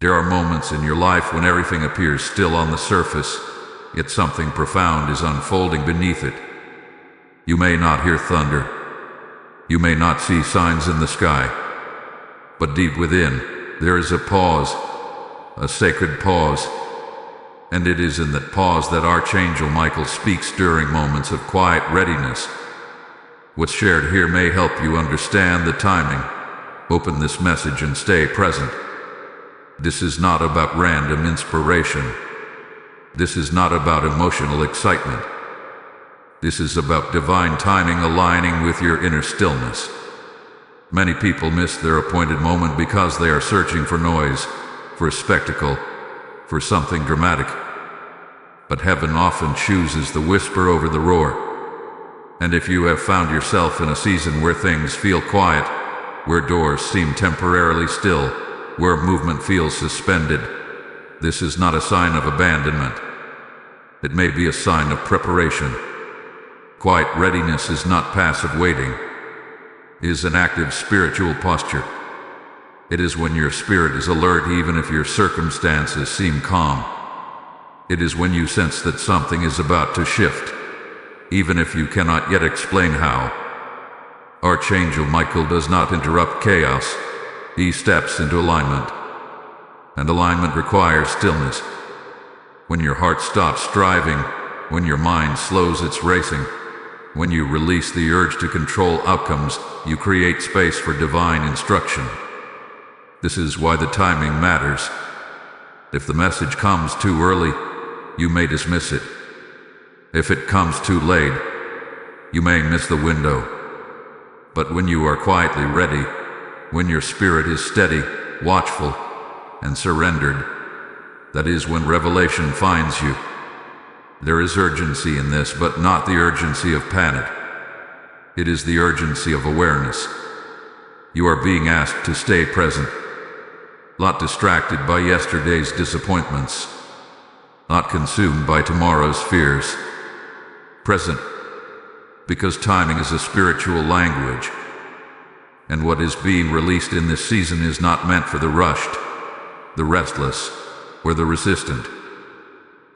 There are moments in your life when everything appears still on the surface, yet something profound is unfolding beneath it. You may not hear thunder. You may not see signs in the sky. But deep within, there is a pause, a sacred pause. And it is in that pause that Archangel Michael speaks during moments of quiet readiness. What's shared here may help you understand the timing. Open this message and stay present. This is not about random inspiration. This is not about emotional excitement. This is about divine timing aligning with your inner stillness. Many people miss their appointed moment because they are searching for noise, for a spectacle, for something dramatic. But heaven often chooses the whisper over the roar. And if you have found yourself in a season where things feel quiet, where doors seem temporarily still, where movement feels suspended, this is not a sign of abandonment. It may be a sign of preparation. Quiet readiness is not passive waiting. It is an active spiritual posture. It is when your spirit is alert even if your circumstances seem calm. It is when you sense that something is about to shift, even if you cannot yet explain how. Archangel Michael does not interrupt chaos. He steps into alignment. And alignment requires stillness. When your heart stops striving, when your mind slows its racing, when you release the urge to control outcomes, you create space for divine instruction. This is why the timing matters. If the message comes too early, you may dismiss it. If it comes too late, you may miss the window. But when you are quietly ready, when your spirit is steady, watchful, and surrendered, that is when revelation finds you. There is urgency in this, but not the urgency of panic. It is the urgency of awareness. You are being asked to stay present, not distracted by yesterday's disappointments, not consumed by tomorrow's fears. Present, because timing is a spiritual language, and what is being released in this season is not meant for the rushed, the restless, or the resistant.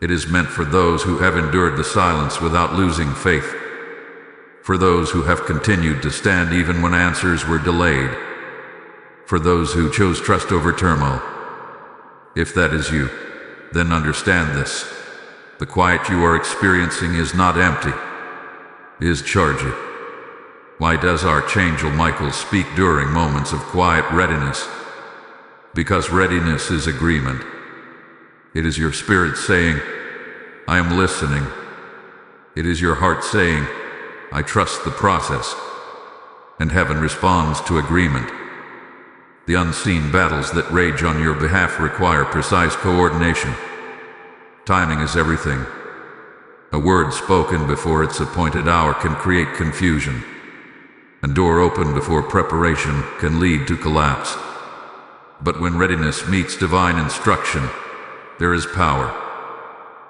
It is meant for those who have endured the silence without losing faith, for those who have continued to stand even when answers were delayed, for those who chose trust over turmoil. If that is you, then understand this. The quiet you are experiencing is not empty, it is charged. Why does Archangel Michael speak during moments of quiet readiness? Because readiness is agreement. It is your spirit saying, I am listening. It is your heart saying, I trust the process. And heaven responds to agreement. The unseen battles that rage on your behalf require precise coordination. Timing is everything. A word spoken before its appointed hour can create confusion. A door opened before preparation can lead to collapse. But when readiness meets divine instruction, there is power.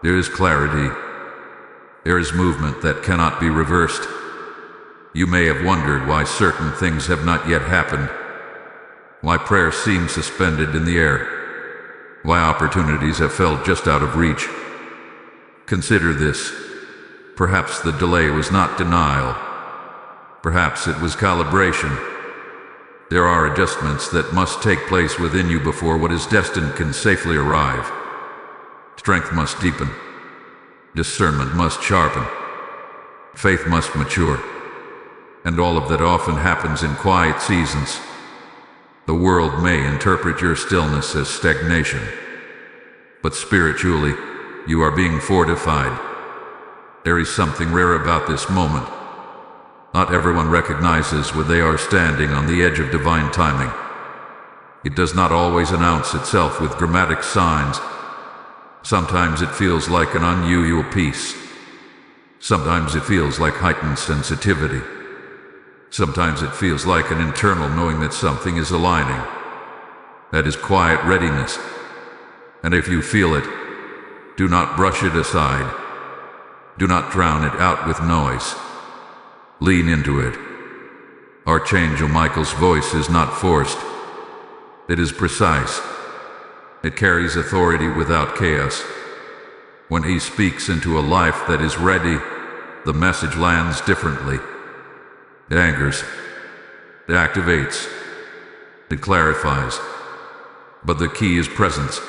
There is clarity. There is movement that cannot be reversed. You may have wondered why certain things have not yet happened, why prayer seems suspended in the air, why opportunities have felt just out of reach. Consider this. Perhaps the delay was not denial. Perhaps it was calibration. There are adjustments that must take place within you before what is destined can safely arrive. Strength must deepen. Discernment must sharpen. Faith must mature. And all of that often happens in quiet seasons. The world may interpret your stillness as stagnation, but spiritually, you are being fortified. There is something rare about this moment. Not everyone recognizes when they are standing on the edge of divine timing. It does not always announce itself with dramatic signs. Sometimes it feels like an unusual peace. Sometimes it feels like heightened sensitivity. Sometimes it feels like an internal knowing that something is aligning. That is quiet readiness. And if you feel it, do not brush it aside. Do not drown it out with noise. Lean into it. Archangel Michael's voice is not forced. It is precise. It carries authority without chaos. When he speaks into a life that is ready, the message lands differently. It angers, it activates, it clarifies. But the key is presence.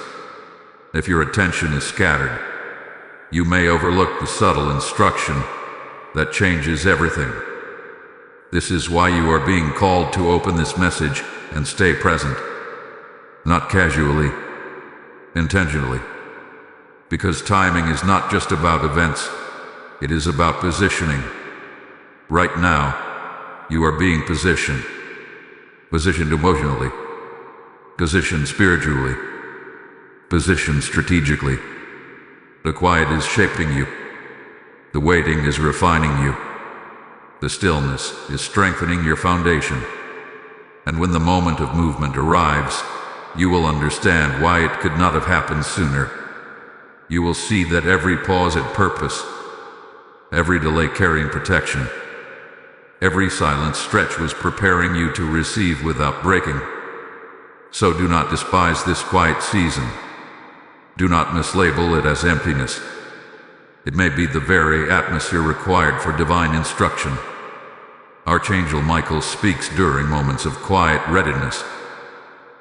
If your attention is scattered, you may overlook the subtle instruction that changes everything. This is why you are being called to open this message and stay present. Not casually, intentionally. Because timing is not just about events, it is about positioning. Right now, you are being positioned. Positioned emotionally. Positioned spiritually. Positioned strategically. The quiet is shaping you. The waiting is refining you. The stillness is strengthening your foundation. And when the moment of movement arrives, you will understand why it could not have happened sooner. You will see that every pause had purpose, every delay carrying protection, every silent stretch was preparing you to receive without breaking. So do not despise this quiet season. Do not mislabel it as emptiness. It may be the very atmosphere required for divine instruction. Archangel Michael speaks during moments of quiet readiness.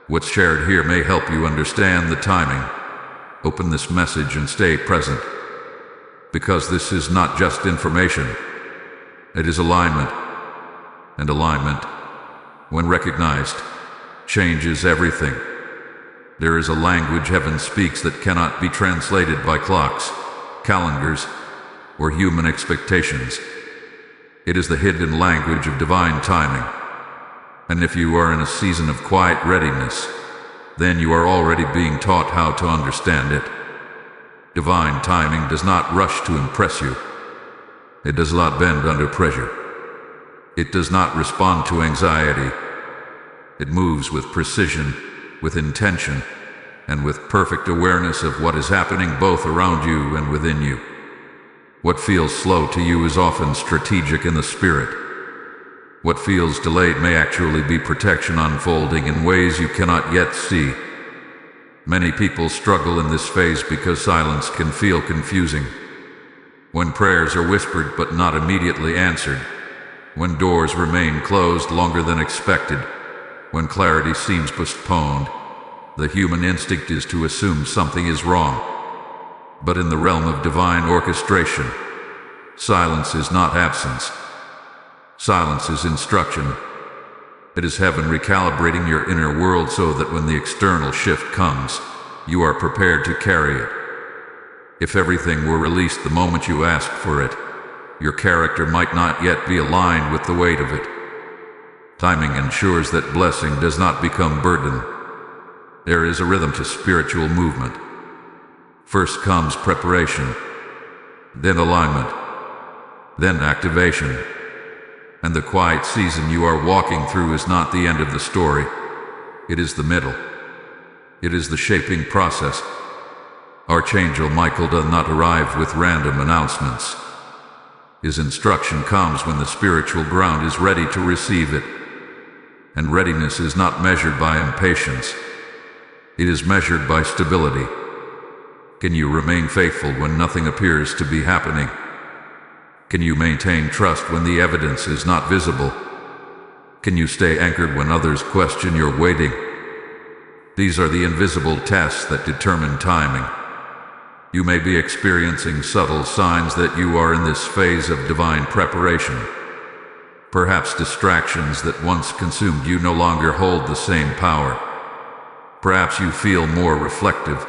What's shared here may help you understand the timing. Open this message and stay present. Because this is not just information. It is alignment. And alignment, when recognized, changes everything. There is a language heaven speaks that cannot be translated by clocks, calendars, or human expectations. It is the hidden language of divine timing. And if you are in a season of quiet readiness, then you are already being taught how to understand it. Divine timing does not rush to impress you. It does not bend under pressure. It does not respond to anxiety. It moves with precision, with intention, and with perfect awareness of what is happening both around you and within you. What feels slow to you is often strategic in the spirit. What feels delayed may actually be protection unfolding in ways you cannot yet see. Many people struggle in this phase because silence can feel confusing. When prayers are whispered but not immediately answered. When doors remain closed longer than expected. When clarity seems postponed. The human instinct is to assume something is wrong. But in the realm of divine orchestration, silence is not absence. Silence is instruction. It is heaven recalibrating your inner world so that when the external shift comes, you are prepared to carry it. If everything were released the moment you asked for it, your character might not yet be aligned with the weight of it. Timing ensures that blessing does not become burden. There is a rhythm to spiritual movement. First comes preparation, then alignment, then activation. And the quiet season you are walking through is not the end of the story. It is the middle. It is the shaping process. Archangel Michael does not arrive with random announcements. His instruction comes when the spiritual ground is ready to receive it. And readiness is not measured by impatience. It is measured by stability. Can you remain faithful when nothing appears to be happening? Can you maintain trust when the evidence is not visible? Can you stay anchored when others question your waiting? These are the invisible tests that determine timing. You may be experiencing subtle signs that you are in this phase of divine preparation. Perhaps distractions that once consumed you no longer hold the same power. Perhaps you feel more reflective,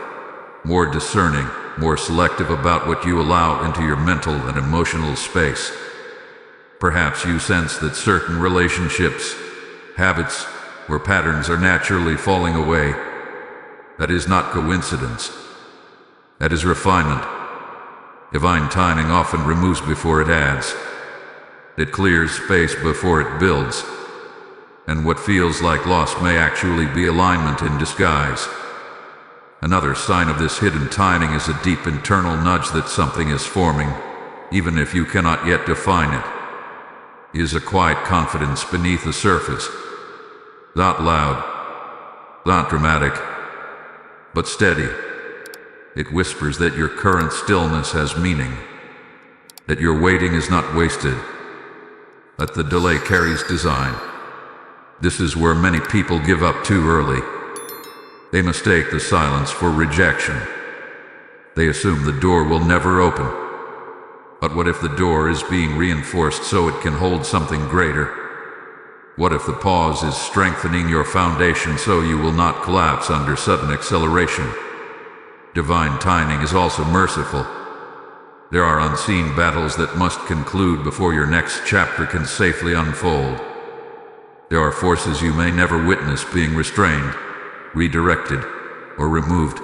more discerning, more selective about what you allow into your mental and emotional space. Perhaps you sense that certain relationships, habits, or patterns are naturally falling away. That is not coincidence. That is refinement. Divine timing often removes before it adds. It clears space before it builds. And what feels like loss may actually be alignment in disguise. Another sign of this hidden timing is a deep internal nudge that something is forming, even if you cannot yet define it. It is a quiet confidence beneath the surface. Not loud, not dramatic, but steady. It whispers that your current stillness has meaning, that your waiting is not wasted, that the delay carries design. This is where many people give up too early. They mistake the silence for rejection. They assume the door will never open. But what if the door is being reinforced so it can hold something greater? What if the pause is strengthening your foundation so you will not collapse under sudden acceleration? Divine timing is also merciful. There are unseen battles that must conclude before your next chapter can safely unfold. There are forces you may never witness being restrained, redirected, or removed.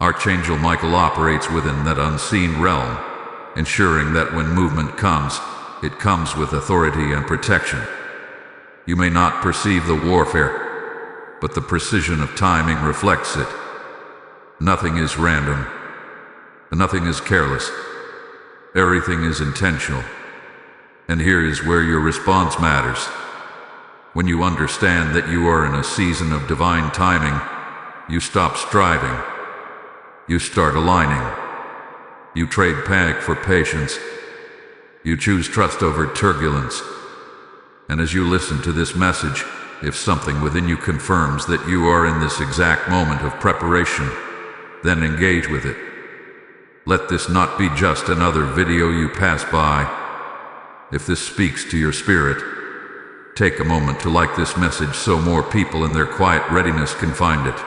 Archangel Michael operates within that unseen realm, ensuring that when movement comes, it comes with authority and protection. You may not perceive the warfare, but the precision of timing reflects it. Nothing is random. Nothing is careless. Everything is intentional. And here is where your response matters. When you understand that you are in a season of divine timing, you stop striving. You start aligning. You trade panic for patience. You choose trust over turbulence. And as you listen to this message, if something within you confirms that you are in this exact moment of preparation, then engage with it. Let this not be just another video you pass by. If this speaks to your spirit, take a moment to like this message so more people in their quiet readiness can find it.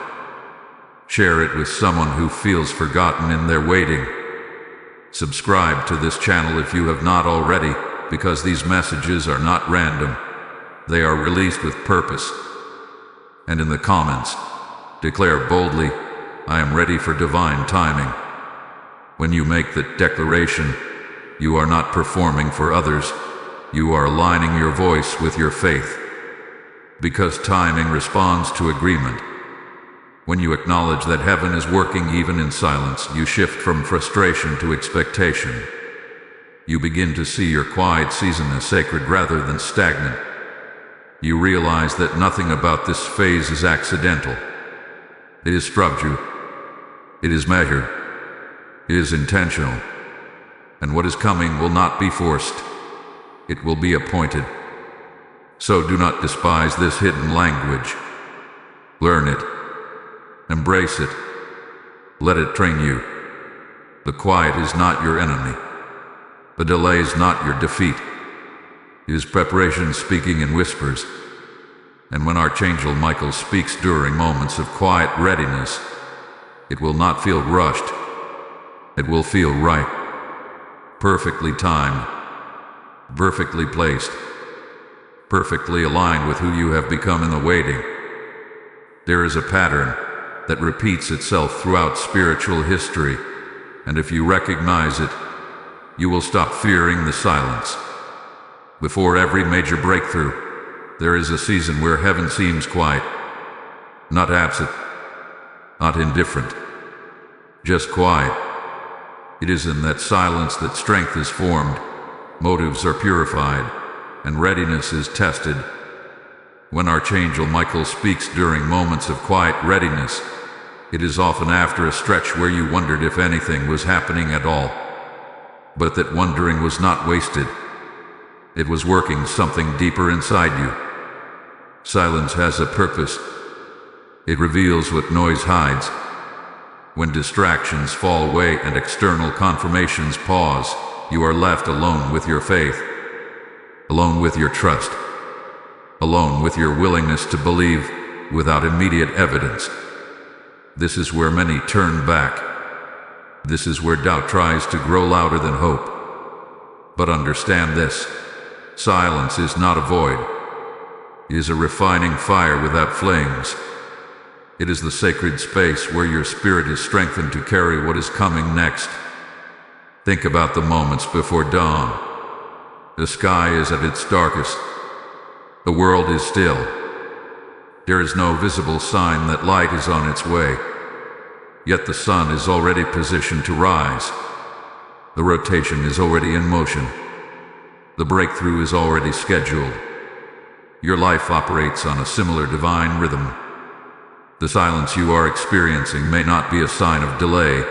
Share it with someone who feels forgotten in their waiting. Subscribe to this channel if you have not already, because these messages are not random. They are released with purpose. And in the comments, declare boldly, "I am ready for divine timing." When you make that declaration, you are not performing for others. You are aligning your voice with your faith. Because timing responds to agreement. When you acknowledge that heaven is working even in silence, you shift from frustration to expectation. You begin to see your quiet season as sacred rather than stagnant. You realize that nothing about this phase is accidental. It is structured. It is measured. It is intentional. And what is coming will not be forced. It will be appointed. So do not despise this hidden language. Learn it. Embrace it. Let it train you. The quiet is not your enemy. The delay is not your defeat. It is preparation speaking in whispers. And when Archangel Michael speaks during moments of quiet readiness, it will not feel rushed. It will feel right. Perfectly timed. Perfectly placed. Perfectly aligned with who you have become in the waiting. There is a pattern that repeats itself throughout spiritual history, and if you recognize it, you will stop fearing the silence. Before every major breakthrough, there is a season where heaven seems quiet, not absent, not indifferent, just quiet. It is in that silence that strength is formed, motives are purified, and readiness is tested. When Archangel Michael speaks during moments of quiet readiness, it is often after a stretch where you wondered if anything was happening at all. But that wondering was not wasted. It was working something deeper inside you. Silence has a purpose. It reveals what noise hides. When distractions fall away and external confirmations pause, you are left alone with your faith, alone with your trust, alone with your willingness to believe without immediate evidence. This is where many turn back. This is where doubt tries to grow louder than hope. But understand this: silence is not a void. It is a refining fire without flames. It is the sacred space where your spirit is strengthened to carry what is coming next. Think about the moments before dawn. The sky is at its darkest. The world is still. There is no visible sign that light is on its way. Yet the sun is already positioned to rise. The rotation is already in motion. The breakthrough is already scheduled. Your life operates on a similar divine rhythm. The silence you are experiencing may not be a sign of delay.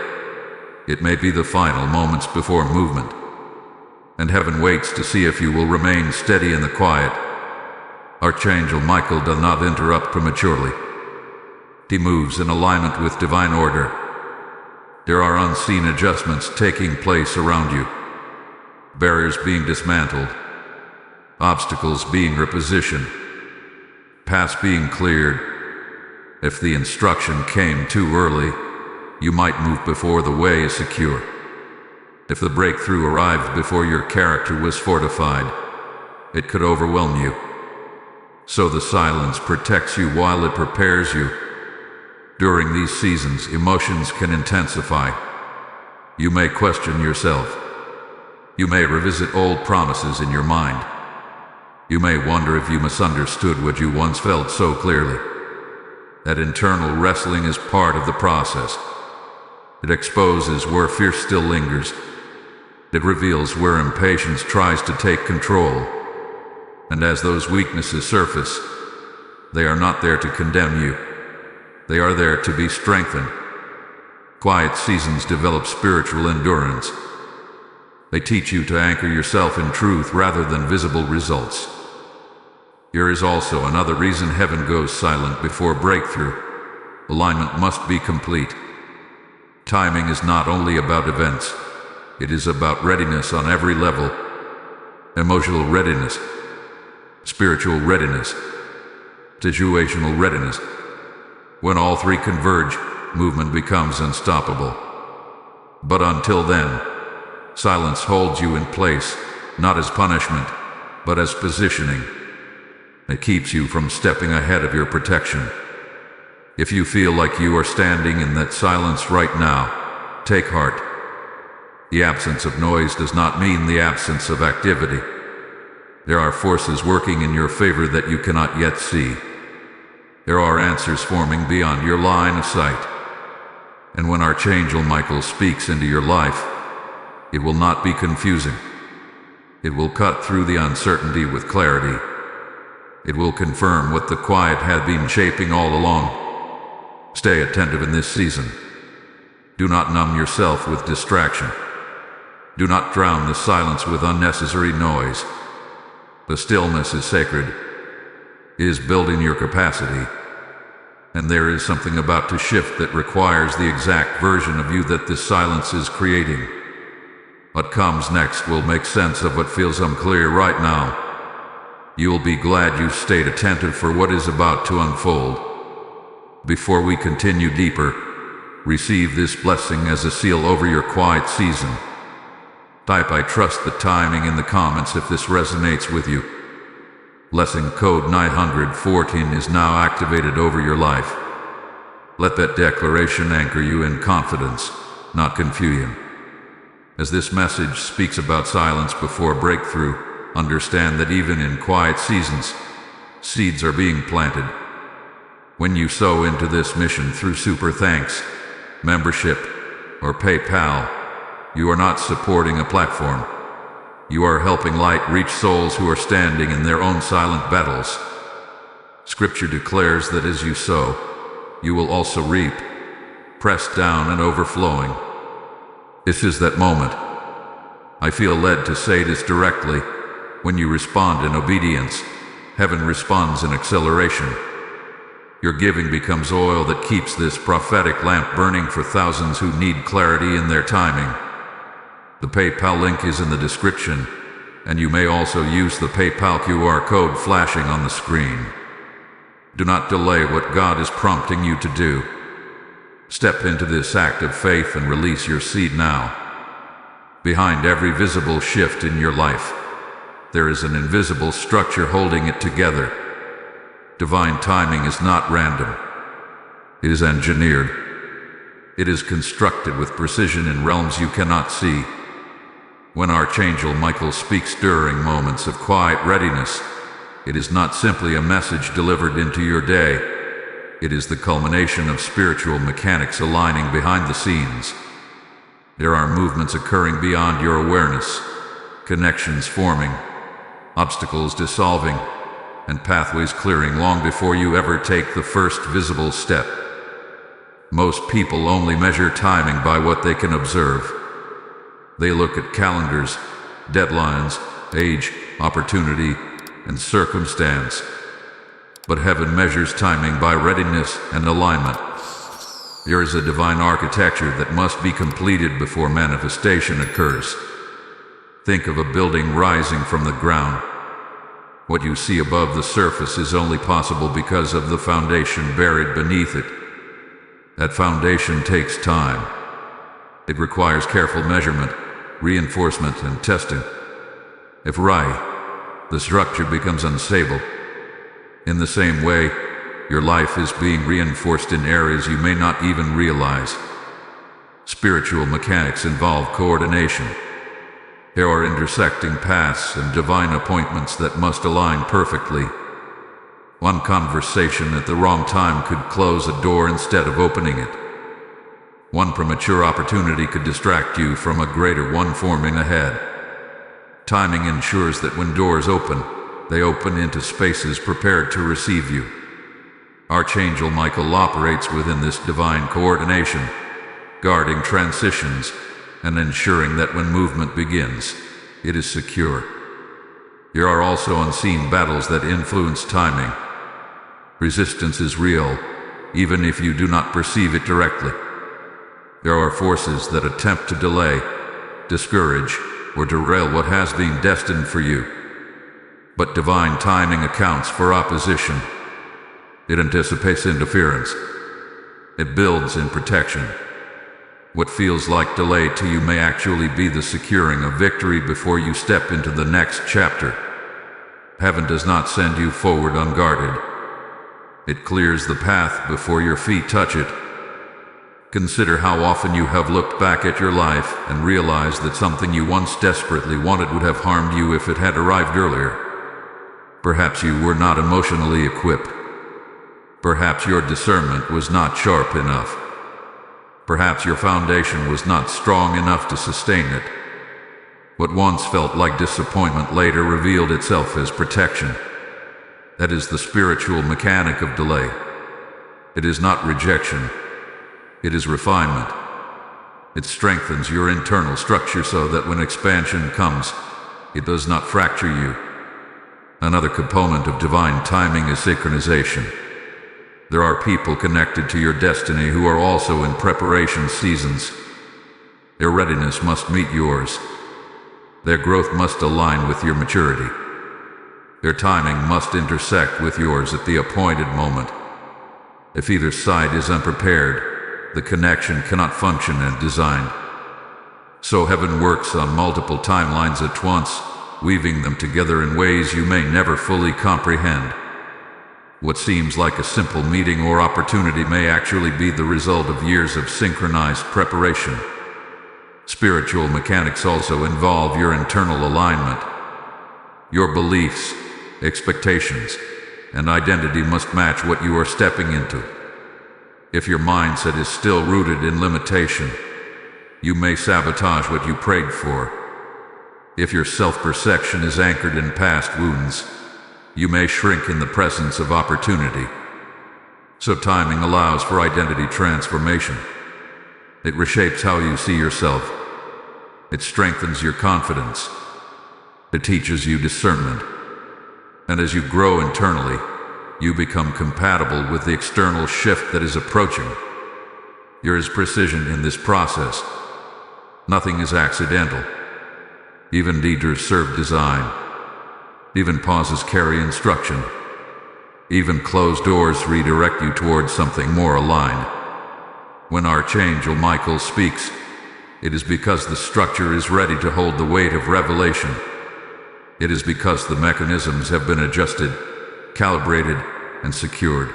It may be the final moments before movement. And heaven waits to see if you will remain steady in the quiet. Archangel Michael does not interrupt prematurely. He moves in alignment with divine order. There are unseen adjustments taking place around you. Barriers being dismantled. Obstacles being repositioned. Paths being cleared. If the instruction came too early, you might move before the way is secure. If the breakthrough arrived before your character was fortified, it could overwhelm you. So the silence protects you while it prepares you. During these seasons, emotions can intensify. You may question yourself. You may revisit old promises in your mind. You may wonder if you misunderstood what you once felt so clearly. That internal wrestling is part of the process. It exposes where fear still lingers. It reveals where impatience tries to take control. And as those weaknesses surface, they are not there to condemn you. They are there to be strengthened. Quiet seasons develop spiritual endurance. They teach you to anchor yourself in truth rather than visible results. Here is also another reason heaven goes silent before breakthrough. Alignment must be complete. Timing is not only about events, it is about readiness on every level. Emotional readiness, spiritual readiness, situational readiness. When all three converge, movement becomes unstoppable. But until then, silence holds you in place, not as punishment, but as positioning. It keeps you from stepping ahead of your protection. If you feel like you are standing in that silence right now, take heart. The absence of noise does not mean the absence of activity. There are forces working in your favor that you cannot yet see. There are answers forming beyond your line of sight. And when Archangel Michael speaks into your life, it will not be confusing. It will cut through the uncertainty with clarity. It will confirm what the quiet had been shaping all along. Stay attentive in this season. Do not numb yourself with distraction. Do not drown the silence with unnecessary noise. The stillness is sacred. It is building your capacity. And there is something about to shift that requires the exact version of you that this silence is creating. What comes next will make sense of what feels unclear right now. You will be glad you stayed attentive for what is about to unfold. Before we continue deeper, receive this blessing as a seal over your quiet season. Type "I trust the timing" in the comments if this resonates with you. Blessing code 914 is now activated over your life. Let that declaration anchor you in confidence, not confusion. As this message speaks about silence before breakthrough, understand that even in quiet seasons, seeds are being planted. When you sow into this mission through super thanks, membership, or PayPal, you are not supporting a platform. You are helping light reach souls who are standing in their own silent battles. Scripture declares that as you sow, you will also reap, pressed down and overflowing. This is that moment. I feel led to say this directly. When you respond in obedience, heaven responds in acceleration. Your giving becomes oil that keeps this prophetic lamp burning for thousands who need clarity in their timing. The PayPal link is in the description, and you may also use the PayPal QR code flashing on the screen. Do not delay what God is prompting you to do. Step into this act of faith and release your seed now. Behind every visible shift in your life, there is an invisible structure holding it together. Divine timing is not random. It is engineered. It is constructed with precision in realms you cannot see. When Archangel Michael speaks during moments of quiet readiness, it is not simply a message delivered into your day. It is the culmination of spiritual mechanics aligning behind the scenes. There are movements occurring beyond your awareness, connections forming, obstacles dissolving, and pathways clearing long before you ever take the first visible step. Most people only measure timing by what they can observe. They look at calendars, deadlines, age, opportunity, and circumstance. But heaven measures timing by readiness and alignment. There is a divine architecture that must be completed before manifestation occurs. Think of a building rising from the ground. What you see above the surface is only possible because of the foundation buried beneath it. That foundation takes time. It requires careful measurement, reinforcement, and testing. If right, the structure becomes unstable. In the same way, your life is being reinforced in areas you may not even realize. Spiritual mechanics involve coordination. There are intersecting paths and divine appointments that must align perfectly. One conversation at the wrong time could close a door instead of opening it. One premature opportunity could distract you from a greater one forming ahead. Timing ensures that when doors open, they open into spaces prepared to receive you. Archangel Michael operates within this divine coordination, guarding transitions and ensuring that when movement begins, it is secure. There are also unseen battles that influence timing. Resistance is real, even if you do not perceive it directly. There are forces that attempt to delay, discourage, or derail what has been destined for you. But divine timing accounts for opposition. It anticipates interference. It builds in protection. What feels like delay to you may actually be the securing of victory before you step into the next chapter. Heaven does not send you forward unguarded. It clears the path before your feet touch it. Consider how often you have looked back at your life and realized that something you once desperately wanted would have harmed you if it had arrived earlier. Perhaps you were not emotionally equipped. Perhaps your discernment was not sharp enough. Perhaps your foundation was not strong enough to sustain it. What once felt like disappointment later revealed itself as protection. That is the spiritual mechanic of delay. It is not rejection. It is refinement. It strengthens your internal structure so that when expansion comes, it does not fracture you. Another component of divine timing is synchronization. There are people connected to your destiny who are also in preparation seasons. Their readiness must meet yours. Their growth must align with your maturity. Their timing must intersect with yours at the appointed moment. If either side is unprepared, the connection cannot function as designed. So heaven works on multiple timelines at once, weaving them together in ways you may never fully comprehend. What seems like a simple meeting or opportunity may actually be the result of years of synchronized preparation. Spiritual mechanics also involve your internal alignment. Your beliefs, expectations, and identity must match what you are stepping into. If your mindset is still rooted in limitation, you may sabotage what you prayed for. If your self-perception is anchored in past wounds, you may shrink in the presence of opportunity. So timing allows for identity transformation. It reshapes how you see yourself. It strengthens your confidence. It teaches you discernment. And as you grow internally, you become compatible with the external shift that is approaching. There is precision in this process. Nothing is accidental. Even detours serve design. Even pauses carry instruction. Even closed doors redirect you towards something more aligned. When Archangel Michael speaks, it is because the structure is ready to hold the weight of revelation. It is because the mechanisms have been adjusted, calibrated, and secured.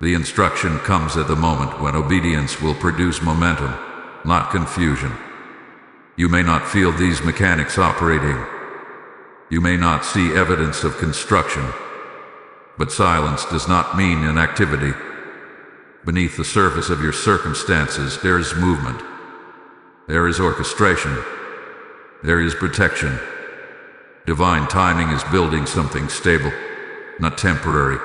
The instruction comes at the moment when obedience will produce momentum, not confusion. You may not feel these mechanics operating. You may not see evidence of construction, but silence does not mean inactivity. Beneath the surface of your circumstances, there is movement. There is orchestration. There is protection. Divine timing is building something stable, not temporary.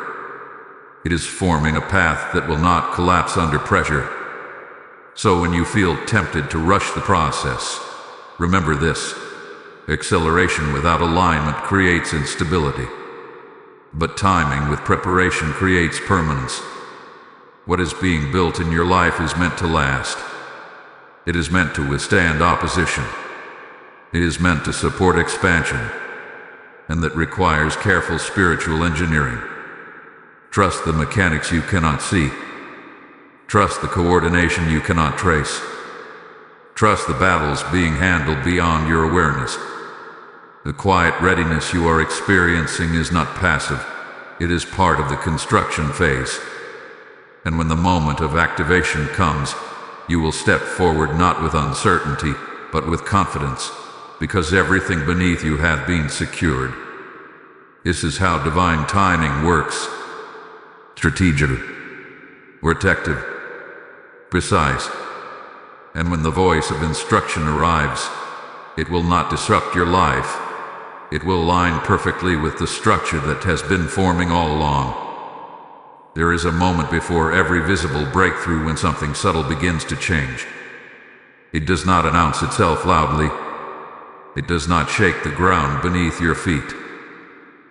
It is forming a path that will not collapse under pressure. So when you feel tempted to rush the process, remember this: acceleration without alignment creates instability, but timing with preparation creates permanence. What is being built in your life is meant to last. It is meant to withstand opposition. It is meant to support expansion, and that requires careful spiritual engineering. Trust the mechanics you cannot see. Trust the coordination you cannot trace. Trust the battles being handled beyond your awareness. The quiet readiness you are experiencing is not passive. It is part of the construction phase. And when the moment of activation comes, you will step forward not with uncertainty, but with confidence, because everything beneath you has been secured. This is how divine timing works: strategic, protective, precise. And when the voice of instruction arrives, it will not disrupt your life. It will align perfectly with the structure that has been forming all along. There is a moment before every visible breakthrough when something subtle begins to change. It does not announce itself loudly. It does not shake the ground beneath your feet.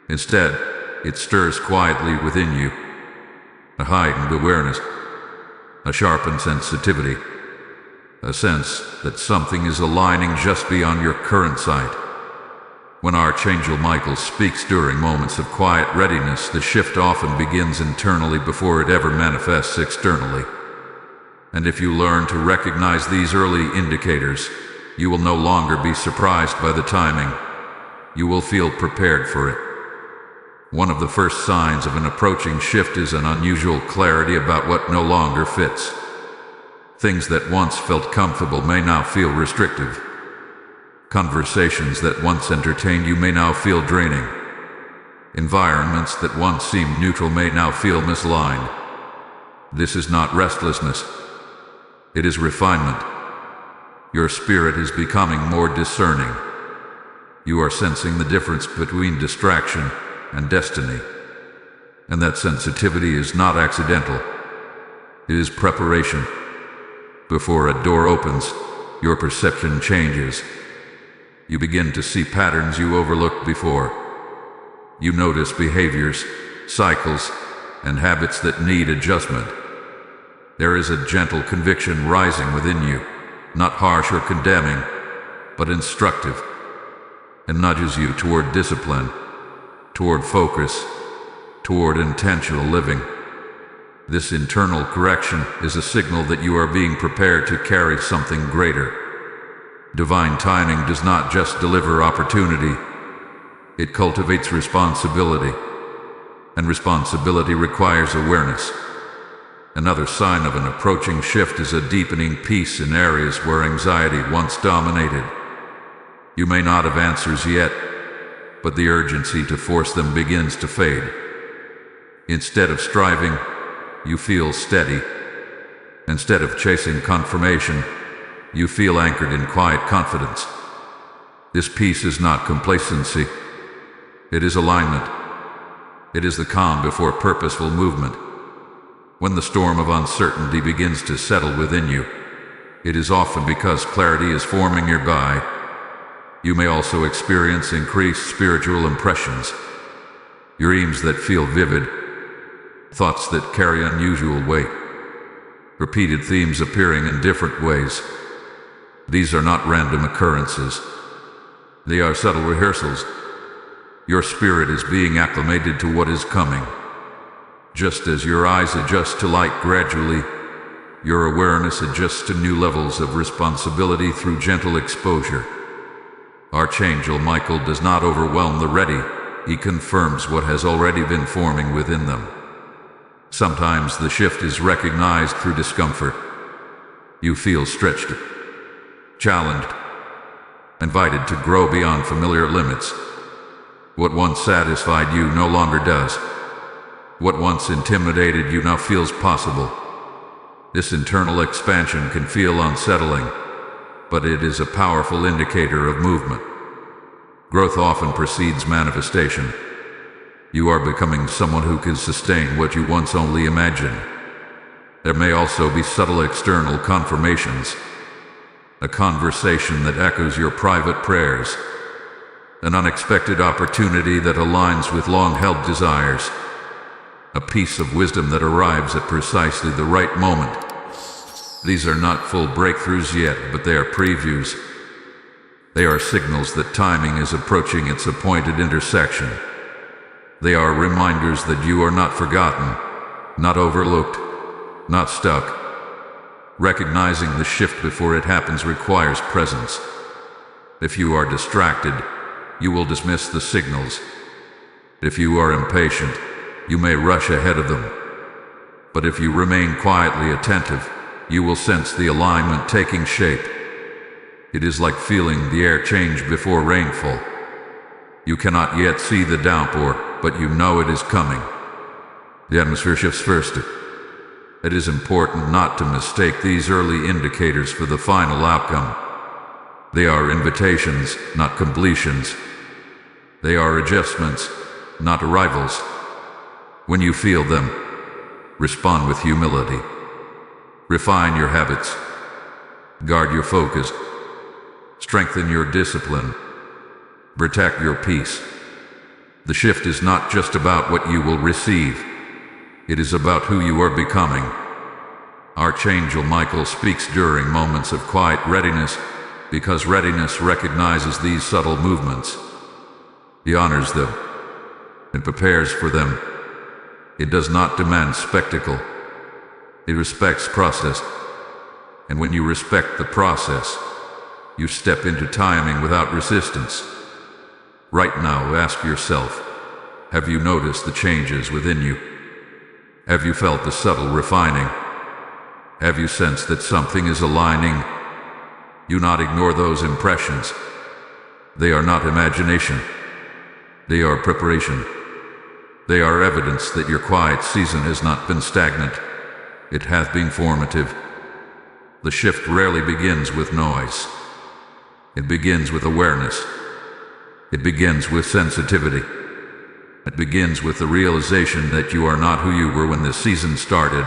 Instead, it stirs quietly within you. A heightened awareness, a sharpened sensitivity, a sense that something is aligning just beyond your current sight. When Archangel Michael speaks during moments of quiet readiness, the shift often begins internally before it ever manifests externally. And if you learn to recognize these early indicators, you will no longer be surprised by the timing. You will feel prepared for it. One of the first signs of an approaching shift is an unusual clarity about what no longer fits. Things that once felt comfortable may now feel restrictive. Conversations that once entertained you may now feel draining. Environments that once seemed neutral may now feel misaligned. This is not restlessness. It is refinement. Your spirit is becoming more discerning. You are sensing the difference between distraction and destiny. And that sensitivity is not accidental. It is preparation. Before a door opens, your perception changes. You begin to see patterns you overlooked before. You notice behaviors, cycles, and habits that need adjustment. There is a gentle conviction rising within you, not harsh or condemning, but instructive, and nudges you toward discipline, toward focus, toward intentional living. This internal correction is a signal that you are being prepared to carry something greater. Divine timing does not just deliver opportunity, it cultivates responsibility, and responsibility requires awareness. Another sign of an approaching shift is a deepening peace in areas where anxiety once dominated. You may not have answers yet, but the urgency to force them begins to fade. Instead of striving, you feel steady. Instead of chasing confirmation, you feel anchored in quiet confidence. This peace is not complacency. It is alignment. It is the calm before purposeful movement. When the storm of uncertainty begins to settle within you, it is often because clarity is forming nearby. You may also experience increased spiritual impressions, dreams that feel vivid, thoughts that carry unusual weight, repeated themes appearing in different ways. These are not random occurrences. They are subtle rehearsals. Your spirit is being acclimated to what is coming. Just as your eyes adjust to light gradually, your awareness adjusts to new levels of responsibility through gentle exposure. Archangel Michael does not overwhelm the ready, he confirms what has already been forming within them. Sometimes the shift is recognized through discomfort. You feel stretched, challenged, invited to grow beyond familiar limits. What once satisfied you no longer does. What once intimidated you now feels possible. This internal expansion can feel unsettling, but it is a powerful indicator of movement. Growth often precedes manifestation. You are becoming someone who can sustain what you once only imagined. There may also be subtle external confirmations. A conversation that echoes your private prayers. An unexpected opportunity that aligns with long-held desires. A piece of wisdom that arrives at precisely the right moment. These are not full breakthroughs yet, but they are previews. They are signals that timing is approaching its appointed intersection. They are reminders that you are not forgotten, not overlooked, not stuck. Recognizing the shift before it happens requires presence. If you are distracted, you will dismiss the signals. If you are impatient, you may rush ahead of them. But if you remain quietly attentive, you will sense the alignment taking shape. It is like feeling the air change before rainfall. You cannot yet see the downpour, but you know it is coming. The atmosphere shifts first. It is important not to mistake these early indicators for the final outcome. They are invitations, not completions. They are adjustments, not arrivals. When you feel them, respond with humility. Refine your habits. Guard your focus. Strengthen your discipline. Protect your peace. The shift is not just about what you will receive. It is about who you are becoming. Archangel Michael speaks during moments of quiet readiness, because readiness recognizes these subtle movements. He honors them and prepares for them. It does not demand spectacle. It respects process. And when you respect the process, you step into timing without resistance. Right now, ask yourself, have you noticed the changes within you? Have you felt the subtle refining? Have you sensed that something is aligning? Do not ignore those impressions. They are not imagination. They are preparation. They are evidence that your quiet season has not been stagnant. It hath been formative. The shift rarely begins with noise. It begins with awareness. It begins with sensitivity. It begins with the realization that you are not who you were when this season started.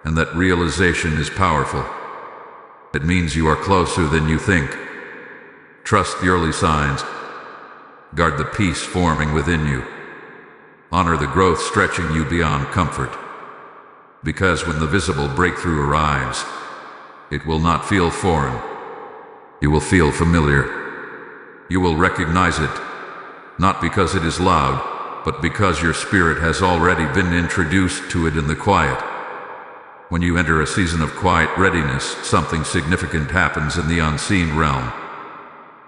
And that realization is powerful. It means you are closer than you think. Trust the early signs. Guard the peace forming within you. Honor the growth stretching you beyond comfort. Because when the visible breakthrough arrives, it will not feel foreign. You will feel familiar. You will recognize it, not because it is loud, but because your spirit has already been introduced to it in the quiet. When you enter a season of quiet readiness, something significant happens in the unseen realm.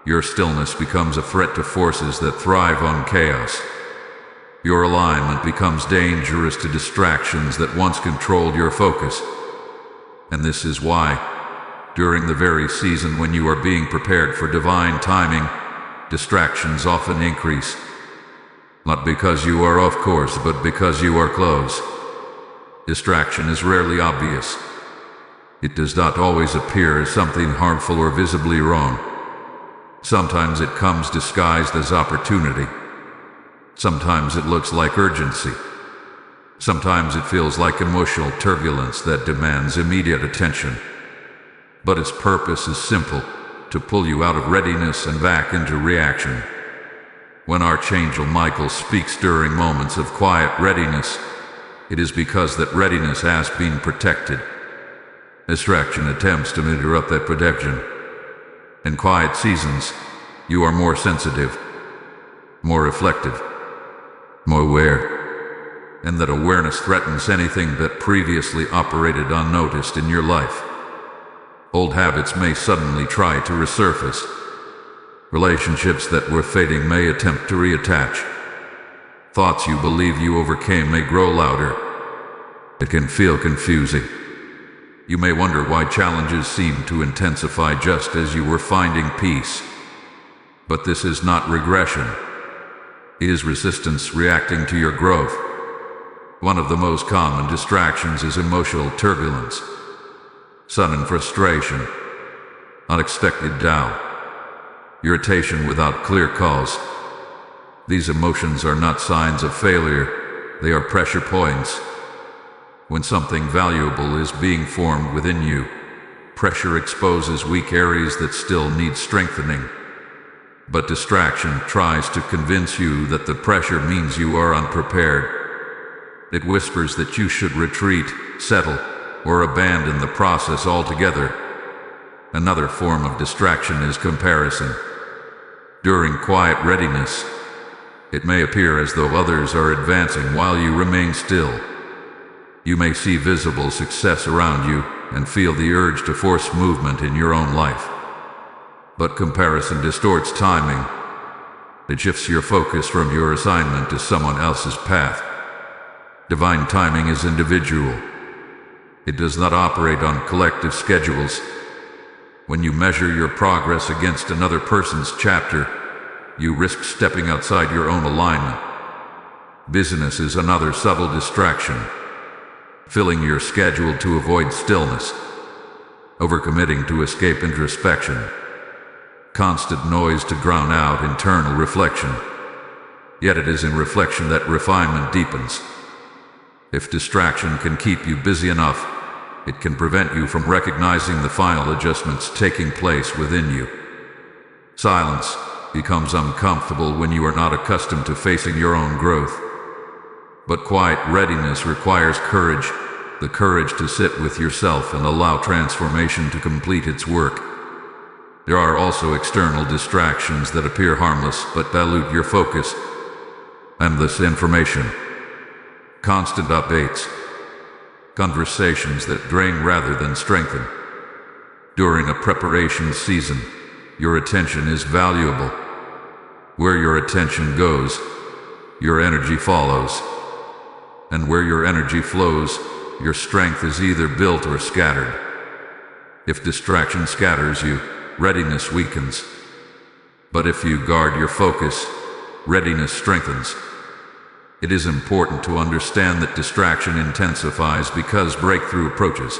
Your stillness becomes a threat to forces that thrive on chaos. Your alignment becomes dangerous to distractions that once controlled your focus. And this is why, during the very season when you are being prepared for divine timing, distractions often increase. Not because you are off course, but because you are close. Distraction is rarely obvious. It does not always appear as something harmful or visibly wrong. Sometimes it comes disguised as opportunity. Sometimes it looks like urgency. Sometimes it feels like emotional turbulence that demands immediate attention. But its purpose is simple, to pull you out of readiness and back into reaction. When Archangel Michael speaks during moments of quiet readiness, it is because that readiness has been protected. Distraction attempts to interrupt that protection. In quiet seasons, you are more sensitive, more reflective, more aware, and that awareness threatens anything that previously operated unnoticed in your life. Old habits may suddenly try to resurface. Relationships that were fading may attempt to reattach. Thoughts you believe you overcame may grow louder. It can feel confusing. You may wonder why challenges seem to intensify just as you were finding peace. But this is not regression. It is resistance reacting to your growth. One of the most common distractions is emotional turbulence. Sudden frustration, unexpected doubt, irritation without clear cause. These emotions are not signs of failure, they are pressure points. When something valuable is being formed within you, pressure exposes weak areas that still need strengthening. But distraction tries to convince you that the pressure means you are unprepared. It whispers that you should retreat, settle, or abandon the process altogether. Another form of distraction is comparison. During quiet readiness, it may appear as though others are advancing while you remain still. You may see visible success around you and feel the urge to force movement in your own life. But comparison distorts timing. It shifts your focus from your assignment to someone else's path. Divine timing is individual. It does not operate on collective schedules. When you measure your progress against another person's chapter, you risk stepping outside your own alignment. Busyness is another subtle distraction, filling your schedule to avoid stillness, overcommitting to escape introspection, constant noise to drown out internal reflection. Yet it is in reflection that refinement deepens. If distraction can keep you busy enough, it can prevent you from recognizing the final adjustments taking place within you. Silence becomes uncomfortable when you are not accustomed to facing your own growth. But quiet readiness requires courage, the courage to sit with yourself and allow transformation to complete its work. There are also external distractions that appear harmless but dilute your focus. Endless information, constant updates, conversations that drain rather than strengthen. During a preparation season, your attention is valuable. Where your attention goes, your energy follows. And where your energy flows, your strength is either built or scattered. If distraction scatters you, readiness weakens. But if you guard your focus, readiness strengthens. It is important to understand that distraction intensifies because breakthrough approaches.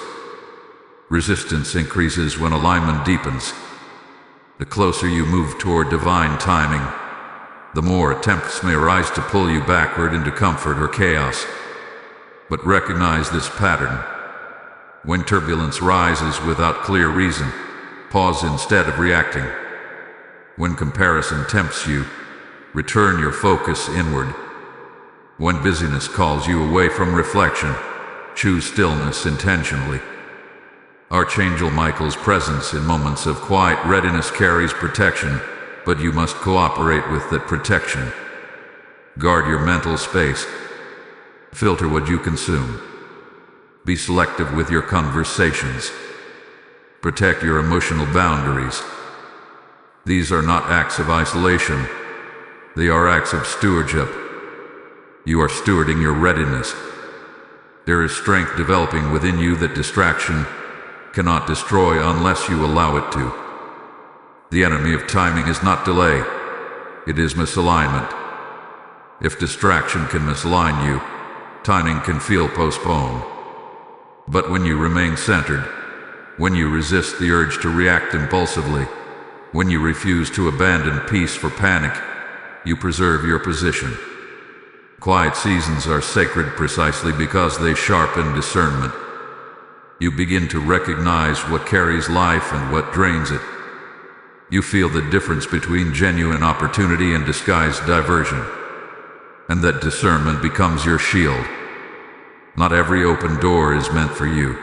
Resistance increases when alignment deepens. The closer you move toward divine timing, the more attempts may arise to pull you backward into comfort or chaos. But recognize this pattern. When turbulence rises without clear reason, pause instead of reacting. When comparison tempts you, return your focus inward. When busyness calls you away from reflection, choose stillness intentionally. Archangel Michael's presence in moments of quiet readiness carries protection, but you must cooperate with that protection. Guard your mental space. Filter what you consume. Be selective with your conversations. Protect your emotional boundaries. These are not acts of isolation. They are acts of stewardship. You are stewarding your readiness. There is strength developing within you that distraction cannot destroy unless you allow it to. The enemy of timing is not delay. It is misalignment. If distraction can misalign you, timing can feel postponed. But when you remain centered, when you resist the urge to react impulsively, when you refuse to abandon peace for panic, you preserve your position. Quiet seasons are sacred precisely because they sharpen discernment. You begin to recognize what carries life and what drains it. You feel the difference between genuine opportunity and disguised diversion. And that discernment becomes your shield. Not every open door is meant for you.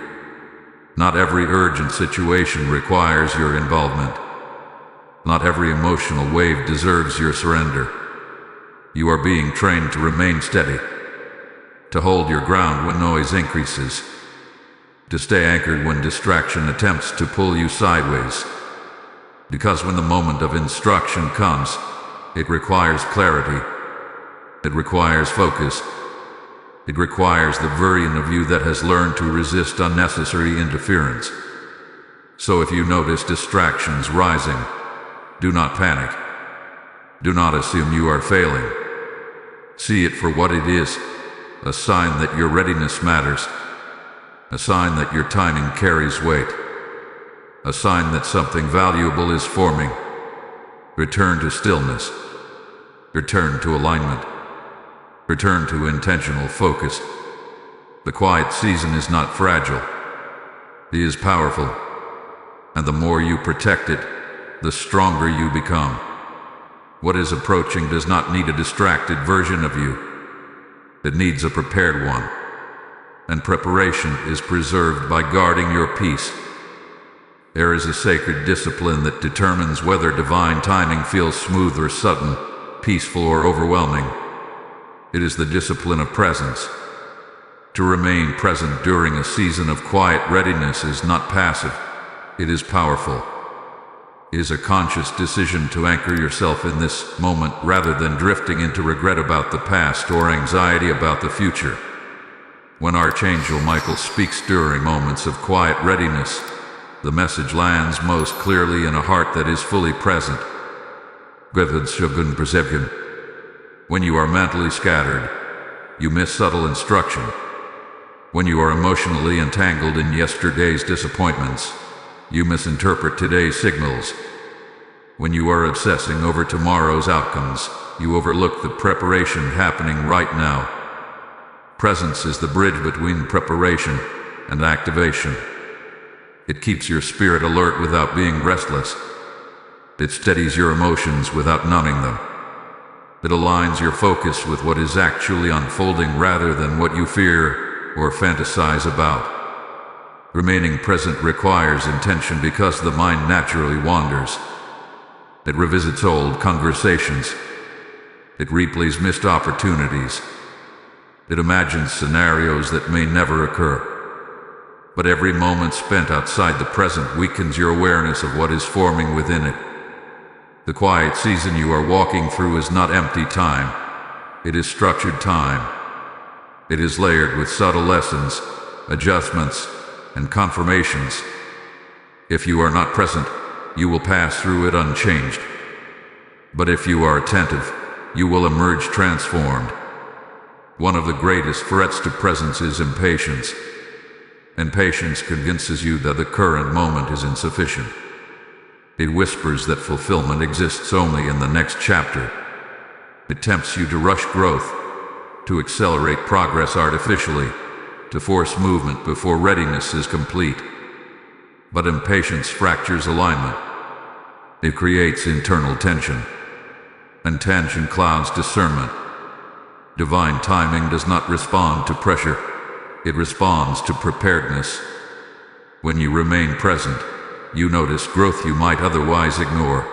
Not every urgent situation requires your involvement. Not every emotional wave deserves your surrender. You are being trained to remain steady, to hold your ground when noise increases, to stay anchored when distraction attempts to pull you sideways. Because when the moment of instruction comes, it requires clarity. It requires focus. It requires the version of you that has learned to resist unnecessary interference. So if you notice distractions rising, do not panic. Do not assume you are failing. See it for what it is, a sign that your readiness matters, a sign that your timing carries weight, a sign that something valuable is forming. Return to stillness. Return to alignment. Return to intentional focus. The quiet season is not fragile. It is powerful. And the more you protect it, the stronger you become. What is approaching does not need a distracted version of you. It needs a prepared one. And preparation is preserved by guarding your peace. There is a sacred discipline that determines whether divine timing feels smooth or sudden, peaceful or overwhelming. It is the discipline of presence. To remain present during a season of quiet readiness is not passive. It is powerful. It is a conscious decision to anchor yourself in this moment rather than drifting into regret about the past or anxiety about the future. When Archangel Michael speaks during moments of quiet readiness, the message lands most clearly in a heart that is fully present. When you are mentally scattered, you miss subtle instruction. When you are emotionally entangled in yesterday's disappointments, you misinterpret today's signals. When you are obsessing over tomorrow's outcomes, you overlook the preparation happening right now. Presence is the bridge between preparation and activation. It keeps your spirit alert without being restless. It steadies your emotions without numbing them. It aligns your focus with what is actually unfolding rather than what you fear or fantasize about. Remaining present requires intention because the mind naturally wanders. It revisits old conversations. It replays missed opportunities. It imagines scenarios that may never occur. But every moment spent outside the present weakens your awareness of what is forming within it. The quiet season you are walking through is not empty time. It is structured time. It is layered with subtle lessons, adjustments, and confirmations. If you are not present, you will pass through it unchanged. But if you are attentive, you will emerge transformed. One of the greatest threats to presence is impatience. Impatience convinces you that the current moment is insufficient. It whispers that fulfillment exists only in the next chapter. It tempts you to rush growth, to accelerate progress artificially, to force movement before readiness is complete. But impatience fractures alignment. It creates internal tension, and tension clouds discernment. Divine timing does not respond to pressure. It responds to preparedness. When you remain present, you notice growth you might otherwise ignore.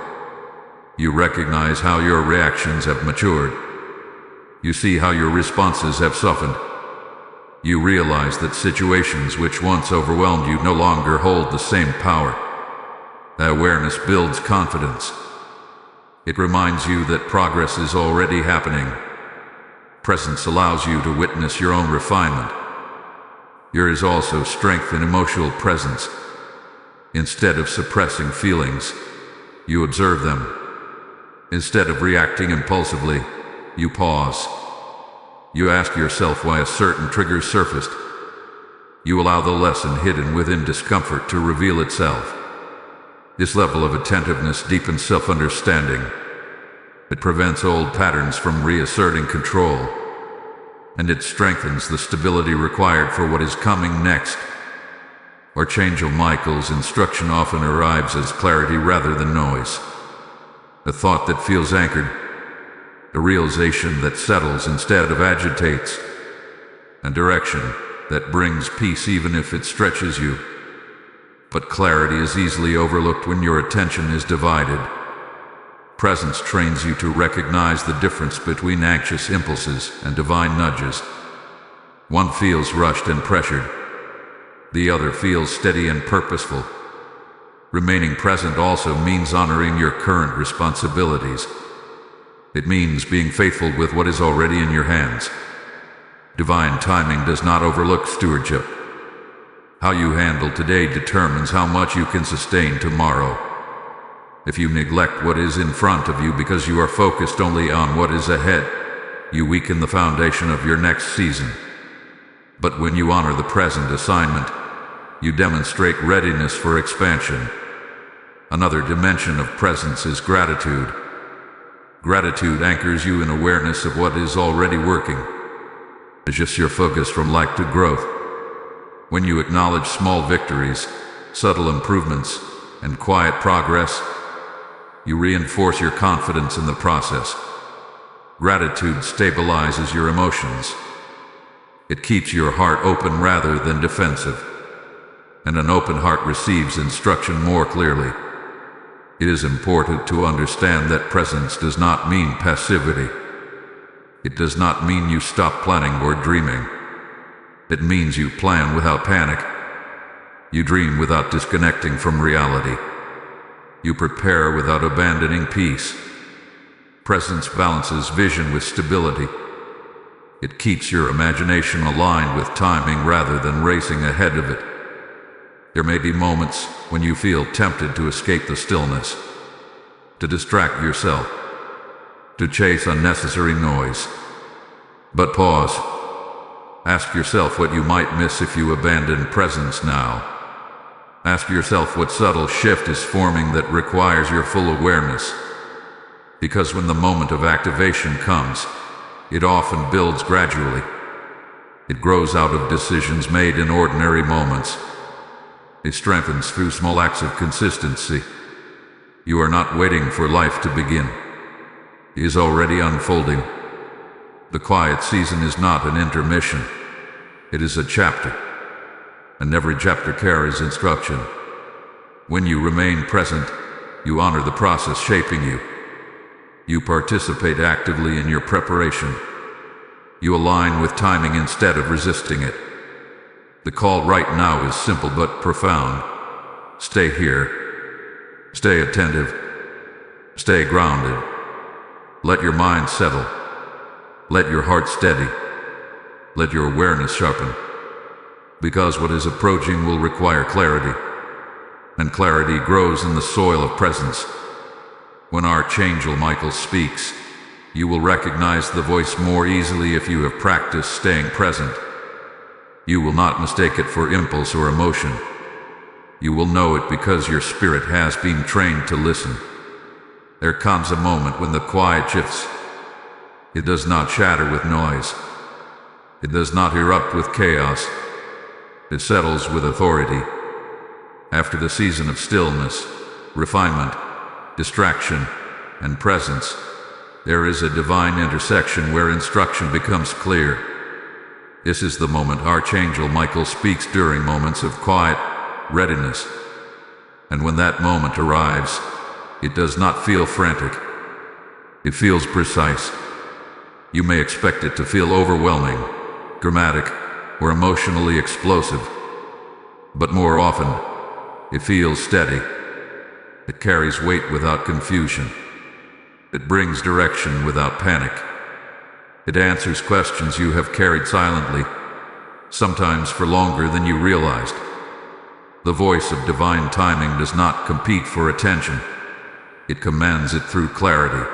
You recognize how your reactions have matured. You see how your responses have softened. You realize that situations which once overwhelmed you no longer hold the same power. That awareness builds confidence. It reminds you that progress is already happening. Presence allows you to witness your own refinement. There is also strength in emotional presence. Instead of suppressing feelings, you observe them. Instead of reacting impulsively, you pause. You ask yourself why a certain trigger surfaced. You allow the lesson hidden within discomfort to reveal itself. This level of attentiveness deepens self-understanding. It prevents old patterns from reasserting control. And it strengthens the stability required for what is coming next. Archangel Michael's instruction often arrives as clarity rather than noise. A thought that feels anchored. A realization that settles instead of agitates. A direction that brings peace even if it stretches you. But clarity is easily overlooked when your attention is divided. Presence trains you to recognize the difference between anxious impulses and divine nudges. One feels rushed and pressured. The other feels steady and purposeful. Remaining present also means honoring your current responsibilities. It means being faithful with what is already in your hands. Divine timing does not overlook stewardship. How you handle today determines how much you can sustain tomorrow. If you neglect what is in front of you because you are focused only on what is ahead, you weaken the foundation of your next season. But when you honor the present assignment, you demonstrate readiness for expansion. Another dimension of presence is gratitude. Gratitude anchors you in awareness of what is already working. Adjusts your focus from lack to growth. When you acknowledge small victories, subtle improvements, and quiet progress, you reinforce your confidence in the process. Gratitude stabilizes your emotions. It keeps your heart open rather than defensive, and an open heart receives instruction more clearly. It is important to understand that presence does not mean passivity. It does not mean you stop planning or dreaming. It means you plan without panic. You dream without disconnecting from reality. You prepare without abandoning peace. Presence balances vision with stability. It keeps your imagination aligned with timing rather than racing ahead of it. There may be moments when you feel tempted to escape the stillness, to distract yourself, to chase unnecessary noise. But pause. Ask yourself what you might miss if you abandon presence now. Ask yourself what subtle shift is forming that requires your full awareness. Because when the moment of activation comes, it often builds gradually. It grows out of decisions made in ordinary moments. It strengthens through small acts of consistency. You are not waiting for life to begin. It is already unfolding. The quiet season is not an intermission. It is a chapter. And every chapter carries instruction. When you remain present, you honor the process shaping you. You participate actively in your preparation. You align with timing instead of resisting it. The call right now is simple but profound. Stay here. Stay attentive. Stay grounded. Let your mind settle. Let your heart steady. Let your awareness sharpen. Because what is approaching will require clarity. And clarity grows in the soil of presence. When Archangel Michael speaks, you will recognize the voice more easily if you have practiced staying present. You will not mistake it for impulse or emotion. You will know it because your spirit has been trained to listen. There comes a moment when the quiet shifts. It does not shatter with noise. It does not erupt with chaos. It settles with authority. After the season of stillness, refinement, distraction, and presence, there is a divine intersection where instruction becomes clear. This is the moment Archangel Michael speaks during moments of quiet readiness. And when that moment arrives, it does not feel frantic. It feels precise. You may expect it to feel overwhelming, dramatic, or emotionally explosive. But more often, it feels steady. It carries weight without confusion. It brings direction without panic. It answers questions you have carried silently, sometimes for longer than you realized. The voice of divine timing does not compete for attention. It commands it through clarity.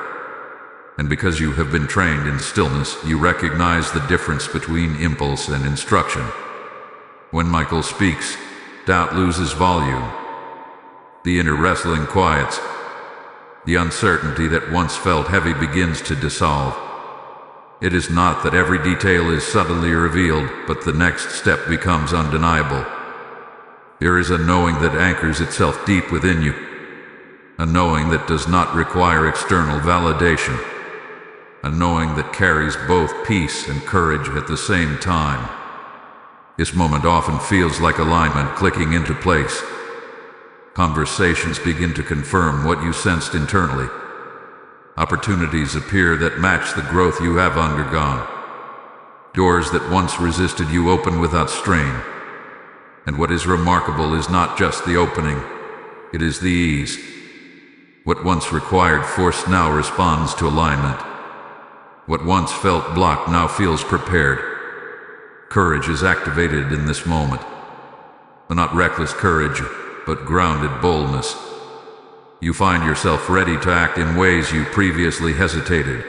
And because you have been trained in stillness, you recognize the difference between impulse and instruction. When Michael speaks, doubt loses volume. The inner wrestling quiets. The uncertainty that once felt heavy begins to dissolve. It is not that every detail is suddenly revealed, but the next step becomes undeniable. There is a knowing that anchors itself deep within you. A knowing that does not require external validation. A knowing that carries both peace and courage at the same time. This moment often feels like alignment clicking into place. Conversations begin to confirm what you sensed internally. Opportunities appear that match the growth you have undergone. Doors that once resisted you open without strain. And what is remarkable is not just the opening, it is the ease. What once required force now responds to alignment. What once felt blocked now feels prepared. Courage is activated in this moment. But not reckless courage, but grounded boldness. You find yourself ready to act in ways you previously hesitated.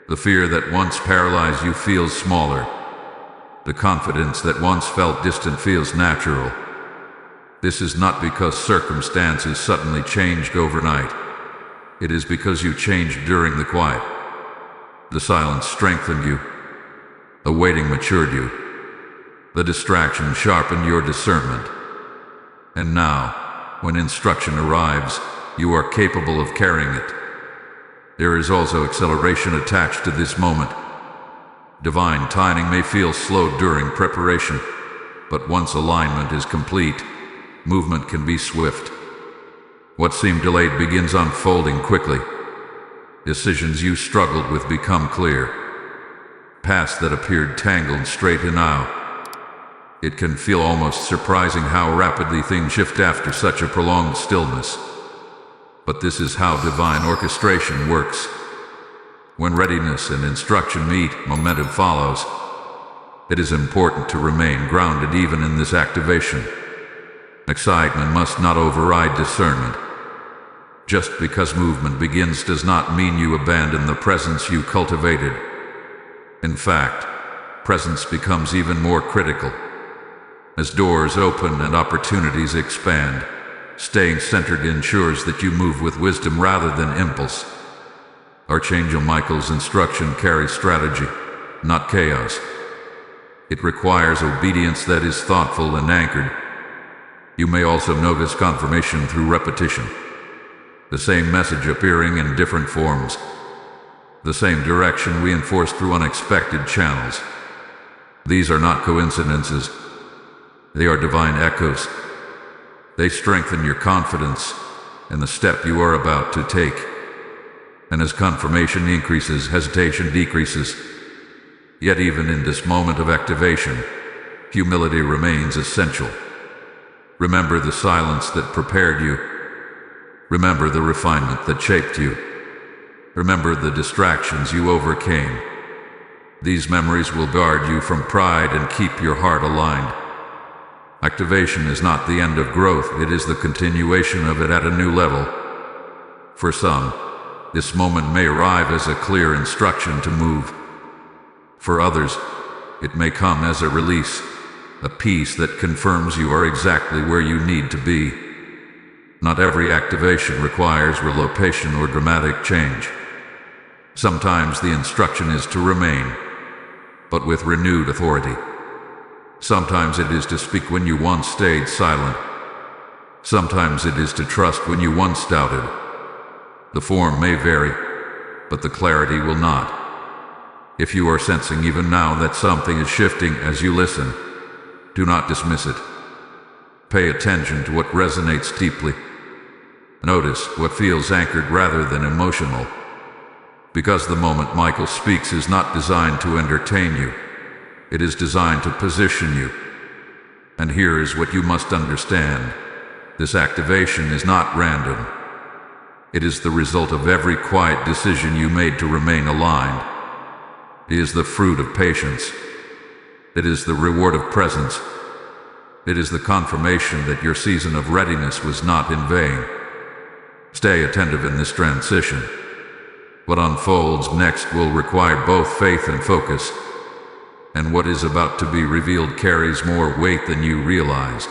The fear that once paralyzed you feels smaller. The confidence that once felt distant feels natural. This is not because circumstances suddenly changed overnight. it is because you changed during the quiet. The silence strengthened you. The waiting matured you. The distraction sharpened your discernment. And now, when instruction arrives, you are capable of carrying it. There is also acceleration attached to this moment. Divine timing may feel slow during preparation, but once alignment is complete, movement can be swift. What seemed delayed begins unfolding quickly. Decisions you struggled with become clear. Paths that appeared tangled straighten out. It can feel almost surprising how rapidly things shift after such a prolonged stillness. But this is how divine orchestration works. When readiness and instruction meet, momentum follows. It is important to remain grounded even in this activation. Excitement must not override discernment. Just because movement begins does not mean you abandon the presence you cultivated. In fact, presence becomes even more critical. As doors open and opportunities expand, staying centered ensures that you move with wisdom rather than impulse. Archangel Michael's instruction carries strategy, not chaos. It requires obedience that is thoughtful and anchored. You may also notice confirmation through repetition. The same message appearing in different forms. The same direction reinforced through unexpected channels. These are not coincidences. They are divine echoes. They strengthen your confidence in the step you are about to take. And as confirmation increases, hesitation decreases. Yet even in this moment of activation, humility remains essential. Remember the silence that prepared you. Remember the refinement that shaped you. Remember the distractions you overcame. These memories will guard you from pride and keep your heart aligned. Activation is not the end of growth, it is the continuation of it at a new level. For some, this moment may arrive as a clear instruction to move. For others, it may come as a release, a peace that confirms you are exactly where you need to be. Not every activation requires relocation or dramatic change. Sometimes the instruction is to remain, but with renewed authority. Sometimes it is to speak when you once stayed silent. Sometimes it is to trust when you once doubted. The form may vary, but the clarity will not. If you are sensing even now that something is shifting as you listen, do not dismiss it. Pay attention to what resonates deeply. Notice what feels anchored rather than emotional. Because the moment Michael speaks is not designed to entertain you. It is designed to position you. And here is what you must understand. This activation is not random. It is the result of every quiet decision you made to remain aligned. It is the fruit of patience. It is the reward of presence. It is the confirmation that your season of readiness was not in vain. Stay attentive in this transition. What unfolds next will require both faith and focus. And what is about to be revealed carries more weight than you realized.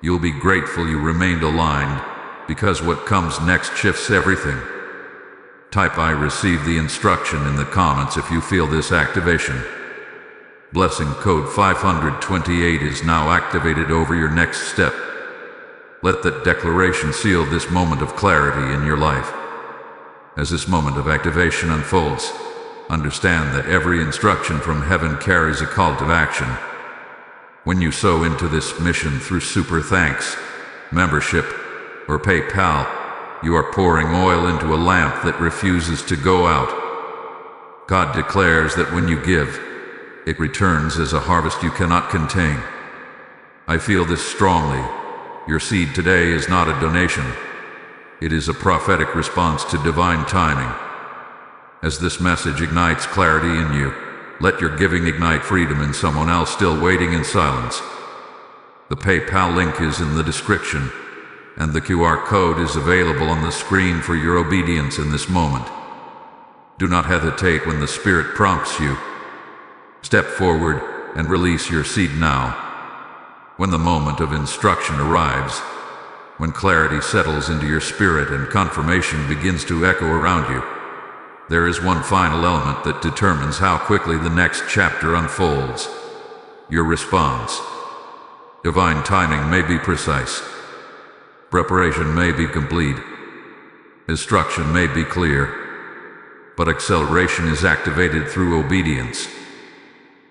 You'll be grateful you remained aligned, because what comes next shifts everything. Type "I received the instruction" in the comments if you feel this activation. Blessing code 528 is now activated over your next step. Let that declaration seal this moment of clarity in your life. As this moment of activation unfolds, understand that every instruction from heaven carries a call to action. When you sow into this mission through super thanks, membership, or PayPal, you are pouring oil into a lamp that refuses to go out. God declares that when you give, it returns as a harvest you cannot contain. I feel this strongly. Your seed today is not a donation. It is a prophetic response to divine timing. As this message ignites clarity in you, let your giving ignite freedom in someone else still waiting in silence. The PayPal link is in the description, and the QR code is available on the screen for your obedience in this moment. Do not hesitate when the Spirit prompts you. Step forward and release your seed now. When the moment of instruction arrives, When clarity settles into your spirit and confirmation begins to echo around you, there is one final element that determines how quickly the next chapter unfolds: your response. Divine timing may be precise. Preparation may be complete. Instruction may be clear. But acceleration is activated through obedience.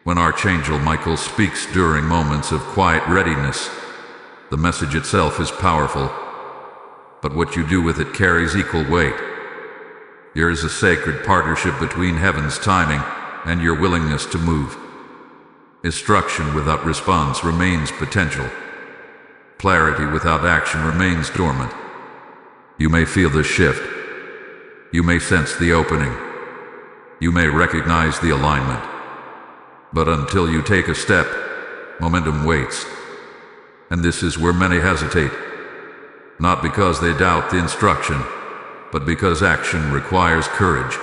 When Archangel Michael speaks during moments of quiet readiness, the message itself is powerful, but what you do with it carries equal weight. There is a sacred partnership between heaven's timing and your willingness to move. Instruction without response remains potential. Clarity without action remains dormant. You may feel the shift. You may sense the opening. You may recognize the alignment. But until you take a step, momentum waits. And this is where many hesitate. Not because they doubt the instruction, but because action requires courage.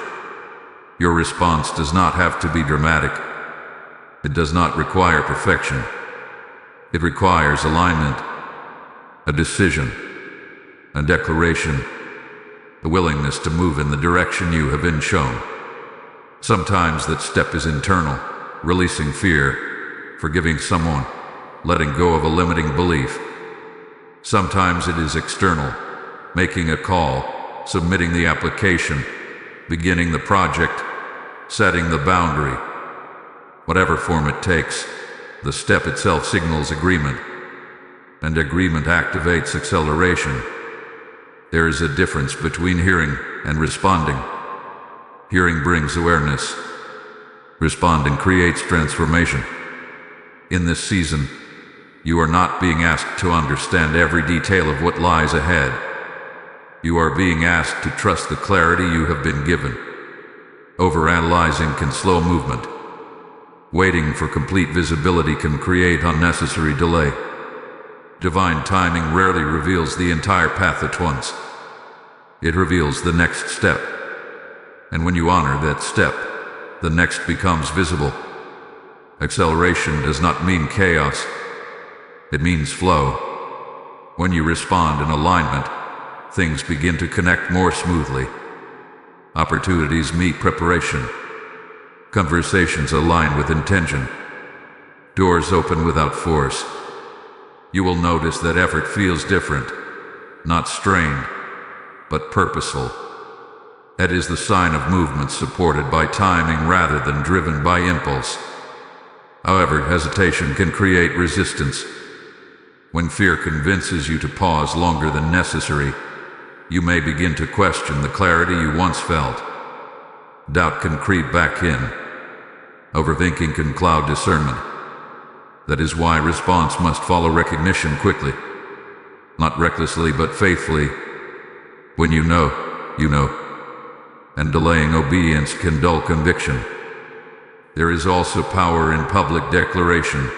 Your response does not have to be dramatic. It does not require perfection. It requires alignment, a decision, a declaration, the willingness to move in the direction you have been shown. Sometimes that step is internal, releasing fear, forgiving someone, letting go of a limiting belief. Sometimes it is external, making a call, submitting the application, beginning the project, setting the boundary. Whatever form it takes, the step itself signals agreement, and agreement activates acceleration. There is a difference between hearing and responding. Hearing brings awareness. Responding creates transformation. In this season, you are not being asked to understand every detail of what lies ahead. You are being asked to trust the clarity you have been given. Overanalyzing can slow movement. Waiting for complete visibility can create unnecessary delay. Divine timing rarely reveals the entire path at once. It reveals the next step. And when you honor that step, the next becomes visible. Acceleration does not mean chaos. It means flow. When you respond in alignment, things begin to connect more smoothly. Opportunities meet preparation. Conversations align with intention. Doors open without force. You will notice that effort feels different, not strained, but purposeful. That is the sign of movement supported by timing rather than driven by impulse. However, hesitation can create resistance. When fear convinces you to pause longer than necessary, you may begin to question the clarity you once felt. Doubt can creep back in. Overthinking can cloud discernment. That is why response must follow recognition quickly. Not recklessly, but faithfully. When you know, you know. And delaying obedience can dull conviction. There is also power in public declaration.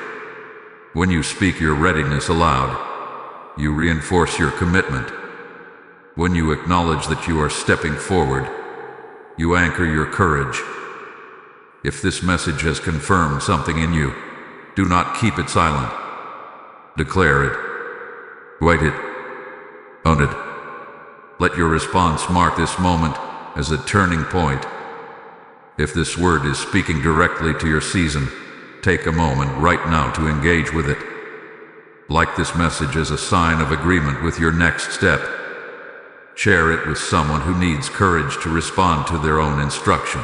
When you speak your readiness aloud, you reinforce your commitment. When you acknowledge that you are stepping forward, you anchor your courage. If this message has confirmed something in you, do not keep it silent. Declare it. Write it. Own it. Let your response mark this moment as a turning point. If this word is speaking directly to your season, take a moment right now to engage with it. Like this message as a sign of agreement with your next step. Share it with someone who needs courage to respond to their own instruction.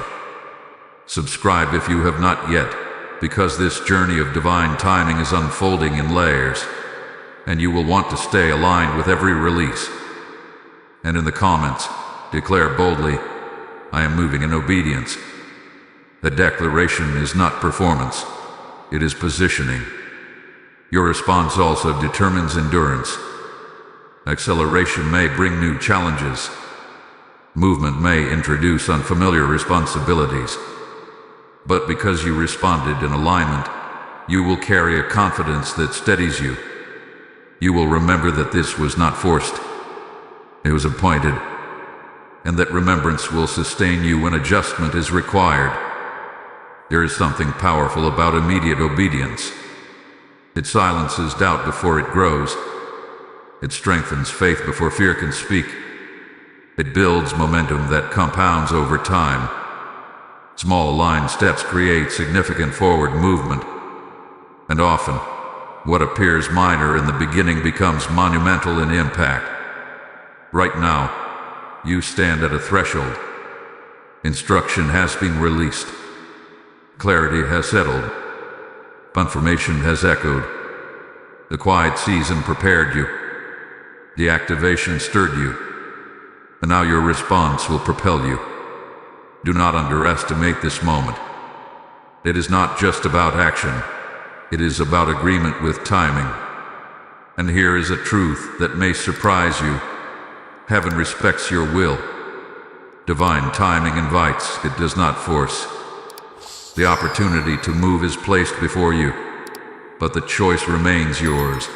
Subscribe if you have not yet, because this journey of divine timing is unfolding in layers, and you will want to stay aligned with every release. And in the comments, declare boldly, I am moving in obedience. The declaration is not performance, it is positioning. Your response also determines endurance. Acceleration may bring new challenges. Movement may introduce unfamiliar responsibilities. But because you responded in alignment, you will carry a confidence that steadies you. You will remember that this was not forced. It was appointed. And that remembrance will sustain you when adjustment is required. There is something powerful about immediate obedience. It silences doubt before it grows. It strengthens faith before fear can speak. It builds momentum that compounds over time. Small aligned steps create significant forward movement, and often, what appears minor in the beginning becomes monumental in impact. Right now, you stand at a threshold. Instruction has been released. Clarity has settled. Confirmation has echoed. The quiet season prepared you. The activation stirred you. And now your response will propel you. Do not underestimate this moment. It is not just about action. It is about agreement with timing. And here is a truth that may surprise you. Heaven respects your will. Divine timing invites, it does not force. The opportunity to move is placed before you, but the choice remains yours.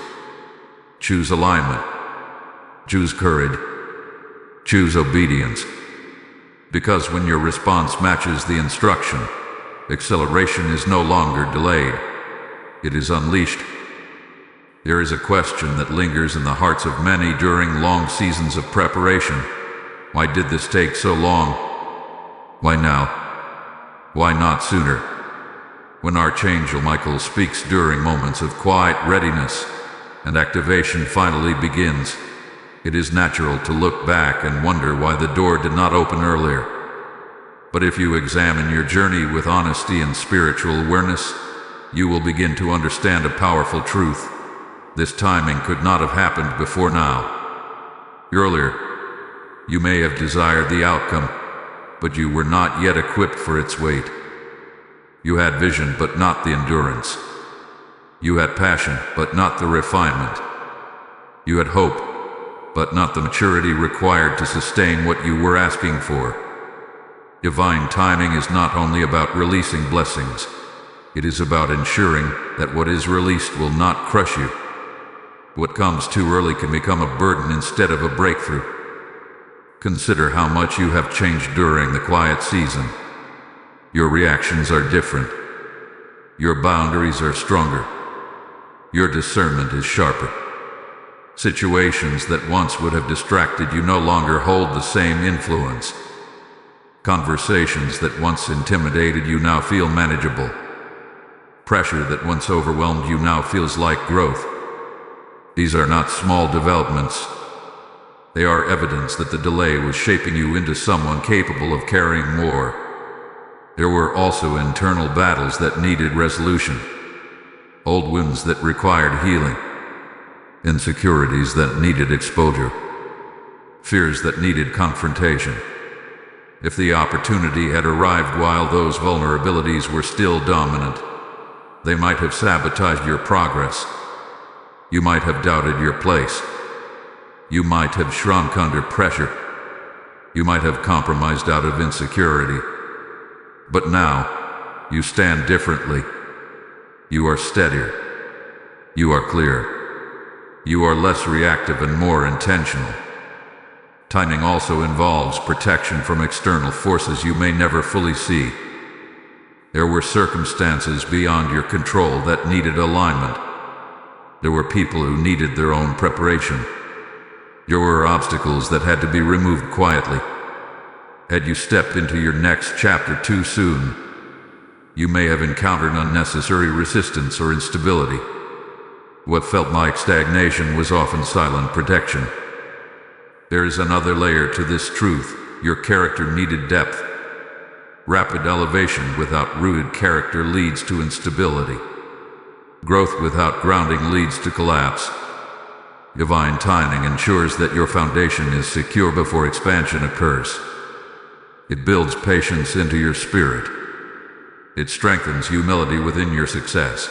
Choose alignment. Choose courage. Choose obedience. Because when your response matches the instruction, acceleration is no longer delayed. It is unleashed. There is a question that lingers in the hearts of many during long seasons of preparation. Why did this take so long? Why now? Why not sooner? When Archangel Michael speaks during moments of quiet readiness and activation finally begins, it is natural to look back and wonder why the door did not open earlier. But if you examine your journey with honesty and spiritual awareness, you will begin to understand a powerful truth. This timing could not have happened before now. Earlier, you may have desired the outcome, but you were not yet equipped for its weight. You had vision, but not the endurance. You had passion, but not the refinement. You had hope, but not the maturity required to sustain what you were asking for. Divine timing is not only about releasing blessings, it is about ensuring that what is released will not crush you. What comes too early can become a burden instead of a breakthrough. Consider how much you have changed during the quiet season. Your reactions are different. Your boundaries are stronger. Your discernment is sharper. Situations that once would have distracted you no longer hold the same influence. Conversations that once intimidated you now feel manageable. Pressure that once overwhelmed you now feels like growth. These are not small developments. They are evidence that the delay was shaping you into someone capable of carrying more. There were also internal battles that needed resolution. Old wounds that required healing. Insecurities that needed exposure. Fears that needed confrontation. If the opportunity had arrived while those vulnerabilities were still dominant, they might have sabotaged your progress. You might have doubted your place. You might have shrunk under pressure. You might have compromised out of insecurity. But now, you stand differently. You are steadier. You are clear. You are less reactive and more intentional. Timing also involves protection from external forces you may never fully see. There were circumstances beyond your control that needed alignment. There were people who needed their own preparation. There were obstacles that had to be removed quietly. Had you stepped into your next chapter too soon, you may have encountered unnecessary resistance or instability. What felt like stagnation was often silent protection. There is another layer to this truth. Your character needed depth. Rapid elevation without rooted character leads to instability. Growth without grounding leads to collapse. Divine timing ensures that your foundation is secure before expansion occurs. It builds patience into your spirit. It strengthens humility within your success.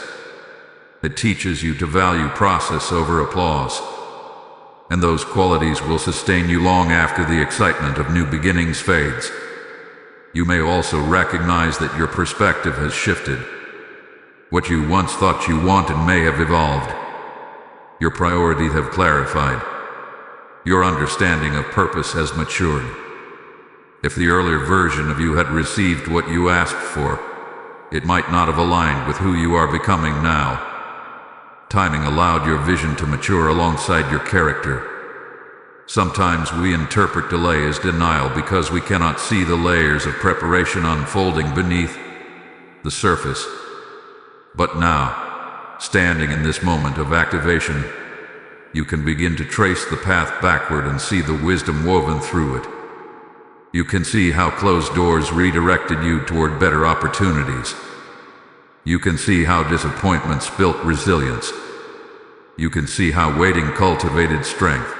It teaches you to value process over applause. And those qualities will sustain you long after the excitement of new beginnings fades. You may also recognize that your perspective has shifted. What you once thought you wanted may have evolved. Your priorities have clarified. Your understanding of purpose has matured. If the earlier version of you had received what you asked for, it might not have aligned with who you are becoming now. Timing allowed your vision to mature alongside your character. Sometimes we interpret delay as denial because we cannot see the layers of preparation unfolding beneath the surface. But now, standing in this moment of activation, you can begin to trace the path backward and see the wisdom woven through it. You can see how closed doors redirected you toward better opportunities. You can see how disappointments built resilience. You can see how waiting cultivated strength.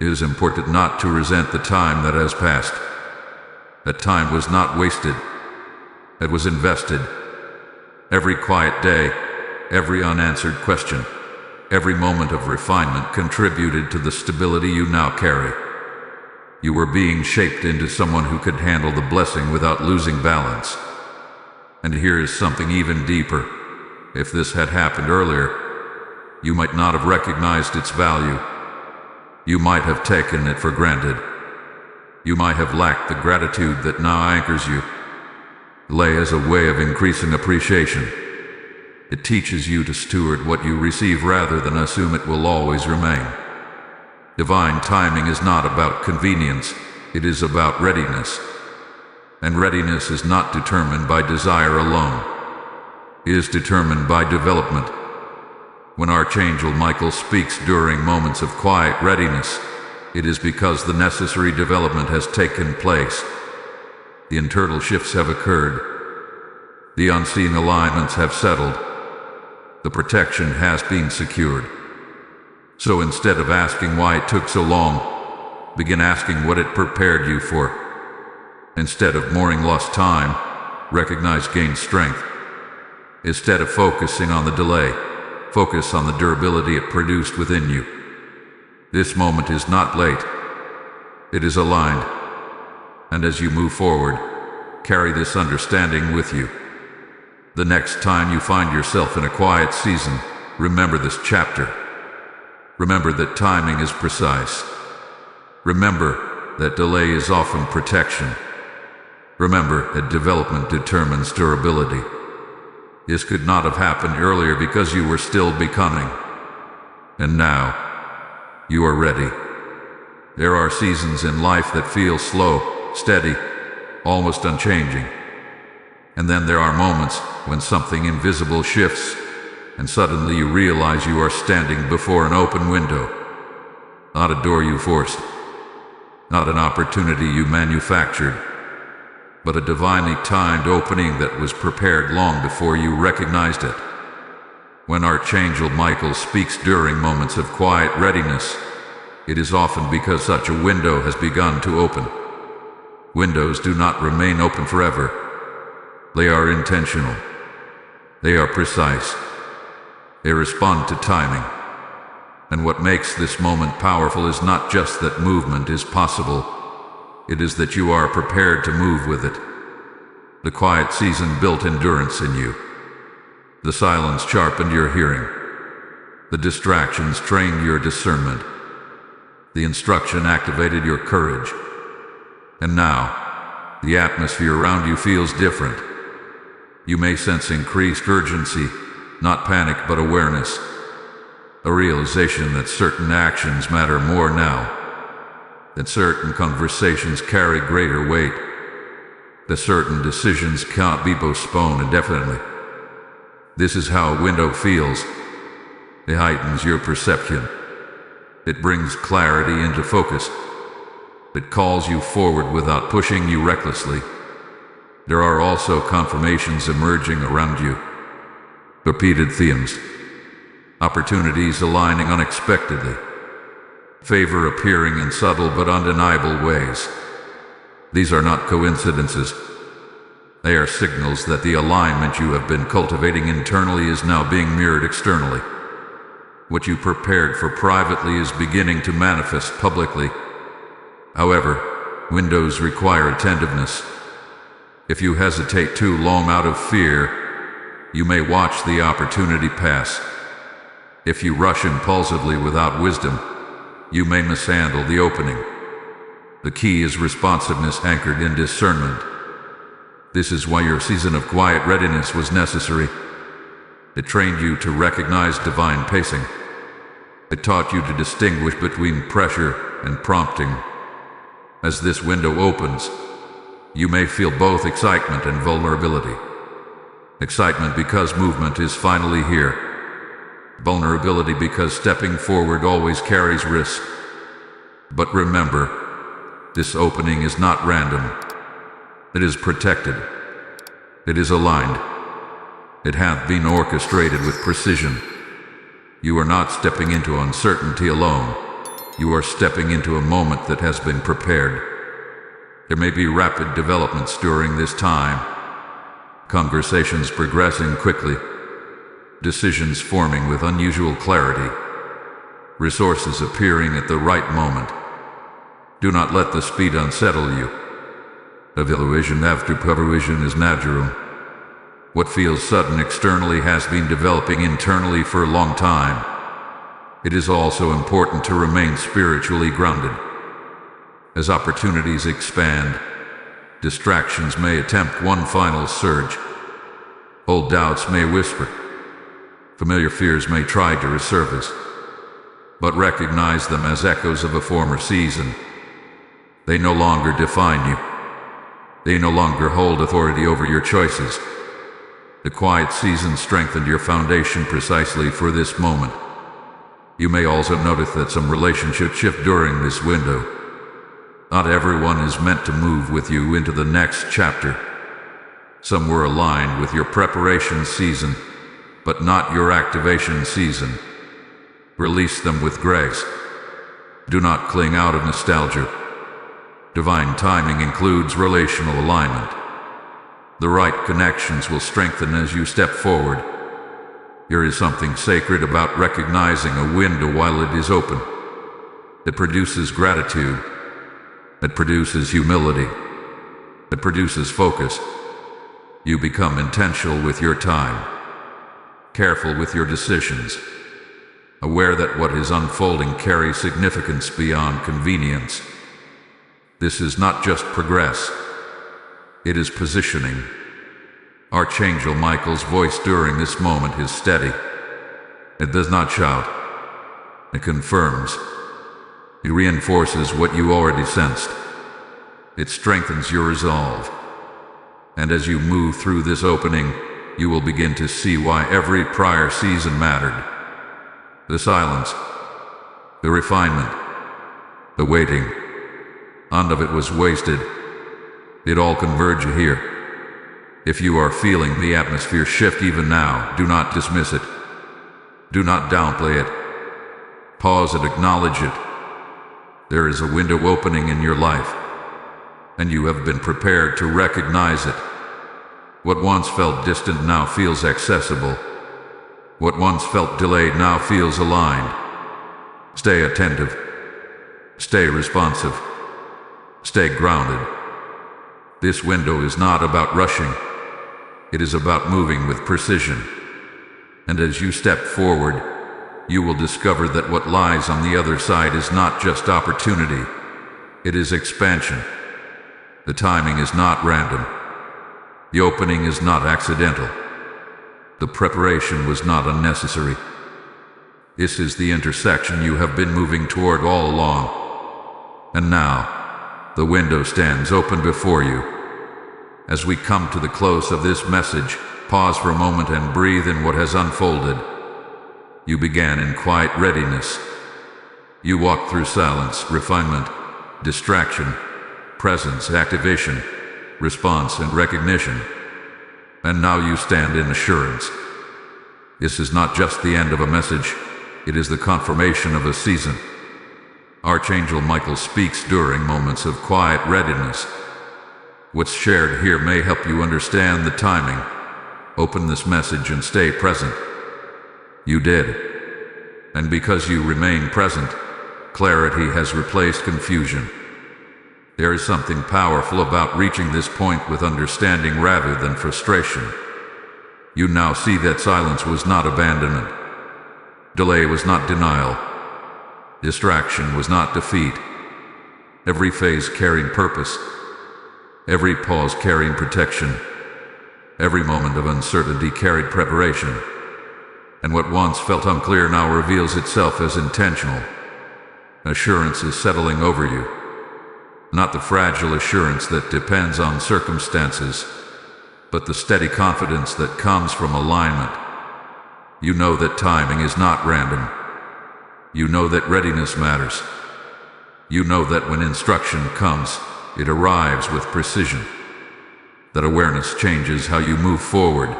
It is important not to resent the time that has passed. That time was not wasted. It was invested. Every quiet day, every unanswered question, every moment of refinement contributed to the stability you now carry. You were being shaped into someone who could handle the blessing without losing balance. And here is something even deeper. If this had happened earlier, you might not have recognized its value. You might have taken it for granted. You might have lacked the gratitude that now anchors you. Delay is a way of increasing appreciation. It teaches you to steward what you receive rather than assume it will always remain. Divine timing is not about convenience, it is about readiness. And readiness is not determined by desire alone. It is determined by development. When Archangel Michael speaks during moments of quiet readiness, it is because the necessary development has taken place. The internal shifts have occurred. The unseen alignments have settled. The protection has been secured. So instead of asking why it took so long, begin asking what it prepared you for. Instead of mourning lost time, recognize gained strength. Instead of focusing on the delay, focus on the durability it produced within you. This moment is not late. It is aligned. And as you move forward, carry this understanding with you. The next time you find yourself in a quiet season, remember this chapter. Remember that timing is precise. Remember that delay is often protection. Remember that development determines durability. This could not have happened earlier because you were still becoming. And now, you are ready. There are seasons in life that feel slow, steady, almost unchanging. And then there are moments when something invisible shifts, and suddenly you realize you are standing before an open window. Not a door you forced, not an opportunity you manufactured, but a divinely timed opening that was prepared long before you recognized it. When Archangel Michael speaks during moments of quiet readiness, it is often because such a window has begun to open. Windows do not remain open forever. They are intentional. They are precise. They respond to timing. And what makes this moment powerful is not just that movement is possible, it is that you are prepared to move with it. The quiet season built endurance in you. The silence sharpened your hearing. The distractions trained your discernment. The instruction activated your courage. And now, the atmosphere around you feels different. You may sense increased urgency, not panic but awareness. A realization that certain actions matter more now. That certain conversations carry greater weight. That certain decisions cannot be postponed indefinitely. This is how a window feels. It heightens your perception. It brings clarity into focus. It calls you forward without pushing you recklessly. There are also confirmations emerging around you. Repeated themes. Opportunities aligning unexpectedly. Favor appearing in subtle but undeniable ways. These are not coincidences. They are signals that the alignment you have been cultivating internally is now being mirrored externally. What you prepared for privately is beginning to manifest publicly. However, windows require attentiveness. If you hesitate too long out of fear, you may watch the opportunity pass. If you rush impulsively without wisdom, you may mishandle the opening. The key is responsiveness anchored in discernment. This is why your season of quiet readiness was necessary. It trained you to recognize divine pacing. It taught you to distinguish between pressure and prompting. As this window opens, you may feel both excitement and vulnerability. Excitement because movement is finally here. Vulnerability because stepping forward always carries risk. But remember, this opening is not random. It is protected. It is aligned. It hath been orchestrated with precision. You are not stepping into uncertainty alone. You are stepping into a moment that has been prepared. There may be rapid developments during this time. Conversations progressing quickly. Decisions forming with unusual clarity. Resources appearing at the right moment. Do not let the speed unsettle you. Evaluation after preparation is natural. What feels sudden externally has been developing internally for a long time. It is also important to remain spiritually grounded. As opportunities expand, distractions may attempt one final surge. Old doubts may whisper. Familiar fears may try to resurface. But recognize them as echoes of a former season. They no longer define you. They no longer hold authority over your choices. The quiet season strengthened your foundation precisely for this moment. You may also notice that some relationships shift during this window. Not everyone is meant to move with you into the next chapter. Some were aligned with your preparation season, but not your activation season. Release them with grace. Do not cling out of nostalgia. Divine timing includes relational alignment. The right connections will strengthen as you step forward. There is something sacred about recognizing a window while it is open. It produces gratitude. It produces humility. It produces focus. You become intentional with your time, careful with your decisions, aware that what is unfolding carries significance beyond convenience. This is not just progress. It is positioning. Archangel Michael's voice during this moment is steady. It does not shout. It confirms. It reinforces what you already sensed. It strengthens your resolve. And as you move through this opening, you will begin to see why every prior season mattered. The silence, the refinement, the waiting. None of it was wasted. It all converged here. If you are feeling the atmosphere shift even now, do not dismiss it. Do not downplay it. Pause and acknowledge it. There is a window opening in your life, and you have been prepared to recognize it. What once felt distant now feels accessible. What once felt delayed now feels aligned. Stay attentive. Stay responsive. Stay grounded. This window is not about rushing. It is about moving with precision. And as you step forward, you will discover that what lies on the other side is not just opportunity. It is expansion. The timing is not random. The opening is not accidental. The preparation was not unnecessary. This is the intersection you have been moving toward all along. And now, the window stands open before you. As we come to the close of this message, pause for a moment and breathe in what has unfolded. You began in quiet readiness. You walked through silence, refinement, distraction, presence, activation, response, and recognition. And now you stand in assurance. This is not just the end of a message, it is the confirmation of a season. Archangel Michael speaks during moments of quiet readiness. What's shared here may help you understand the timing. Open this message and stay present. You did. And because you remain present, clarity has replaced confusion. There is something powerful about reaching this point with understanding rather than frustration. You now see that silence was not abandonment. Delay was not denial. Distraction was not defeat. Every phase carrying purpose. Every pause carrying protection. Every moment of uncertainty carried preparation. and what once felt unclear now reveals itself as intentional. Assurance is settling over you, not the fragile assurance that depends on circumstances, but the steady confidence that comes from alignment. You know that timing is not random. You know that readiness matters. You know that when instruction comes, it arrives with precision. That awareness changes how you move forward.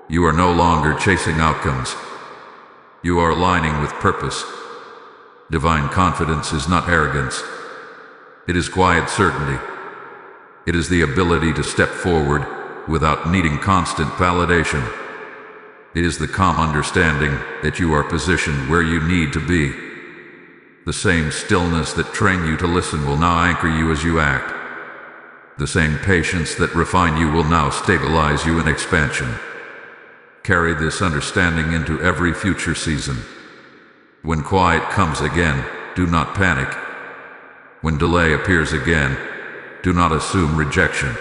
You are no longer chasing outcomes. You are aligning with purpose. Divine confidence is not arrogance. It is quiet certainty. It is the ability to step forward without needing constant validation. It is the calm understanding that you are positioned where you need to be. The same stillness that trained you to listen will now anchor you as you act. The same patience that refined you will now stabilize you in expansion. Carry this understanding into every future season. When quiet comes again, do not panic. When delay appears again, do not assume rejection.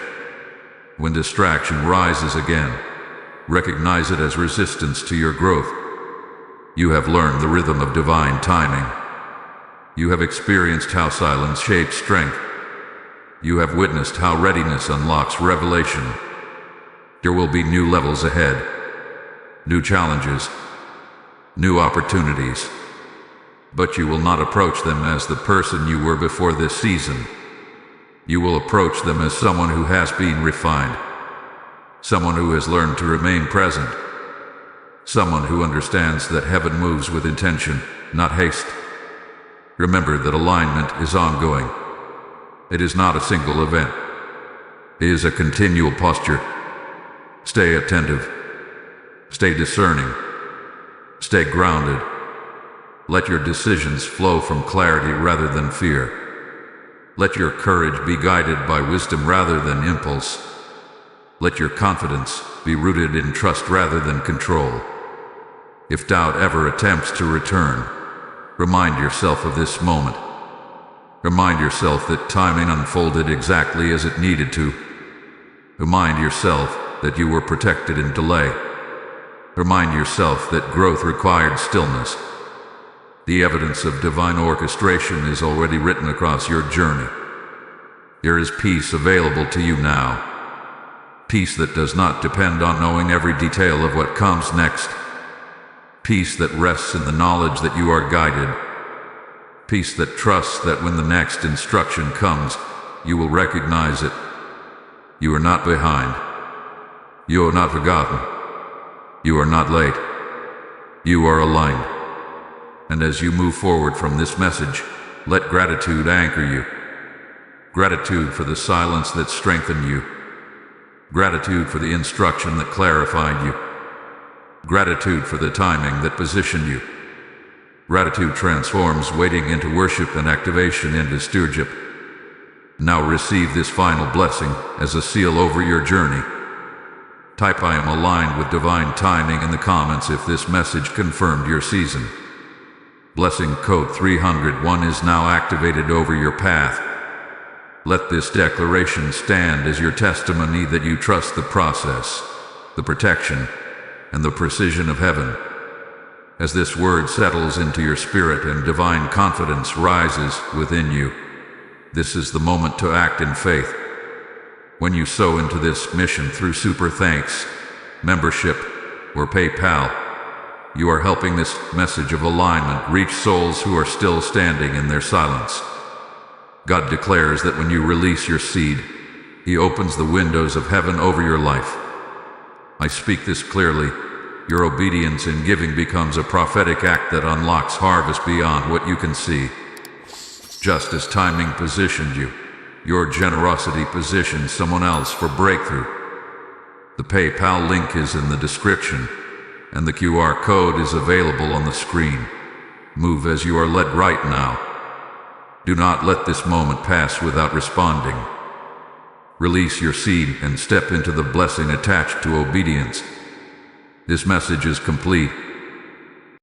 When distraction rises again, recognize it as resistance to your growth. You have learned the rhythm of divine timing. You have experienced how silence shapes strength. You have witnessed how readiness unlocks revelation. There will be new levels ahead, new challenges, new opportunities. But you will not approach them as the person you were before this season. You will approach them as someone who has been refined, someone who has learned to remain present, someone who understands that heaven moves with intention, not haste. Remember that alignment is ongoing. It is not a single event. It is a continual posture. Stay attentive. Stay discerning. Stay grounded. Let your decisions flow from clarity rather than fear. Let your courage be guided by wisdom rather than impulse. Let your confidence be rooted in trust rather than control. If doubt ever attempts to return, remind yourself of this moment. Remind yourself that timing unfolded exactly as it needed to. Remind yourself that you were protected in delay. Remind yourself that growth required stillness. The evidence of divine orchestration is already written across your journey. There is peace available to you now. Peace that does not depend on knowing every detail of what comes next. Peace that rests in the knowledge that you are guided. Peace that trusts that when the next instruction comes, you will recognize it. You are not behind. You are not forgotten. You are not late. You are aligned. And as you move forward from this message, let gratitude anchor you. Gratitude for the silence that strengthened you. Gratitude for the instruction that clarified you. Gratitude for the timing that positioned you. Gratitude transforms waiting into worship and activation into stewardship. Now receive this final blessing as a seal over your journey. Type "I am aligned with divine timing" in the comments if this message confirmed your season. Blessing code 301 is now activated over your path. Let this declaration stand as your testimony that you trust the process, the protection, and the precision of heaven. As this word settles into your spirit and divine confidence rises within you, this is the moment to act in faith. When you sow into this mission through Super Thanks, membership, or PayPal, you are helping this message of alignment reach souls who are still standing in their silence. God declares that when you release your seed, He opens the windows of heaven over your life. I speak this clearly. Your obedience in giving becomes a prophetic act that unlocks harvest beyond what you can see. Just as timing positioned you, your generosity positions someone else for breakthrough. The PayPal link is in the description, and the QR code is available on the screen. Move as you are led right now. Do not let this moment pass without responding. Release your seed and step into the blessing attached to obedience. This message is complete.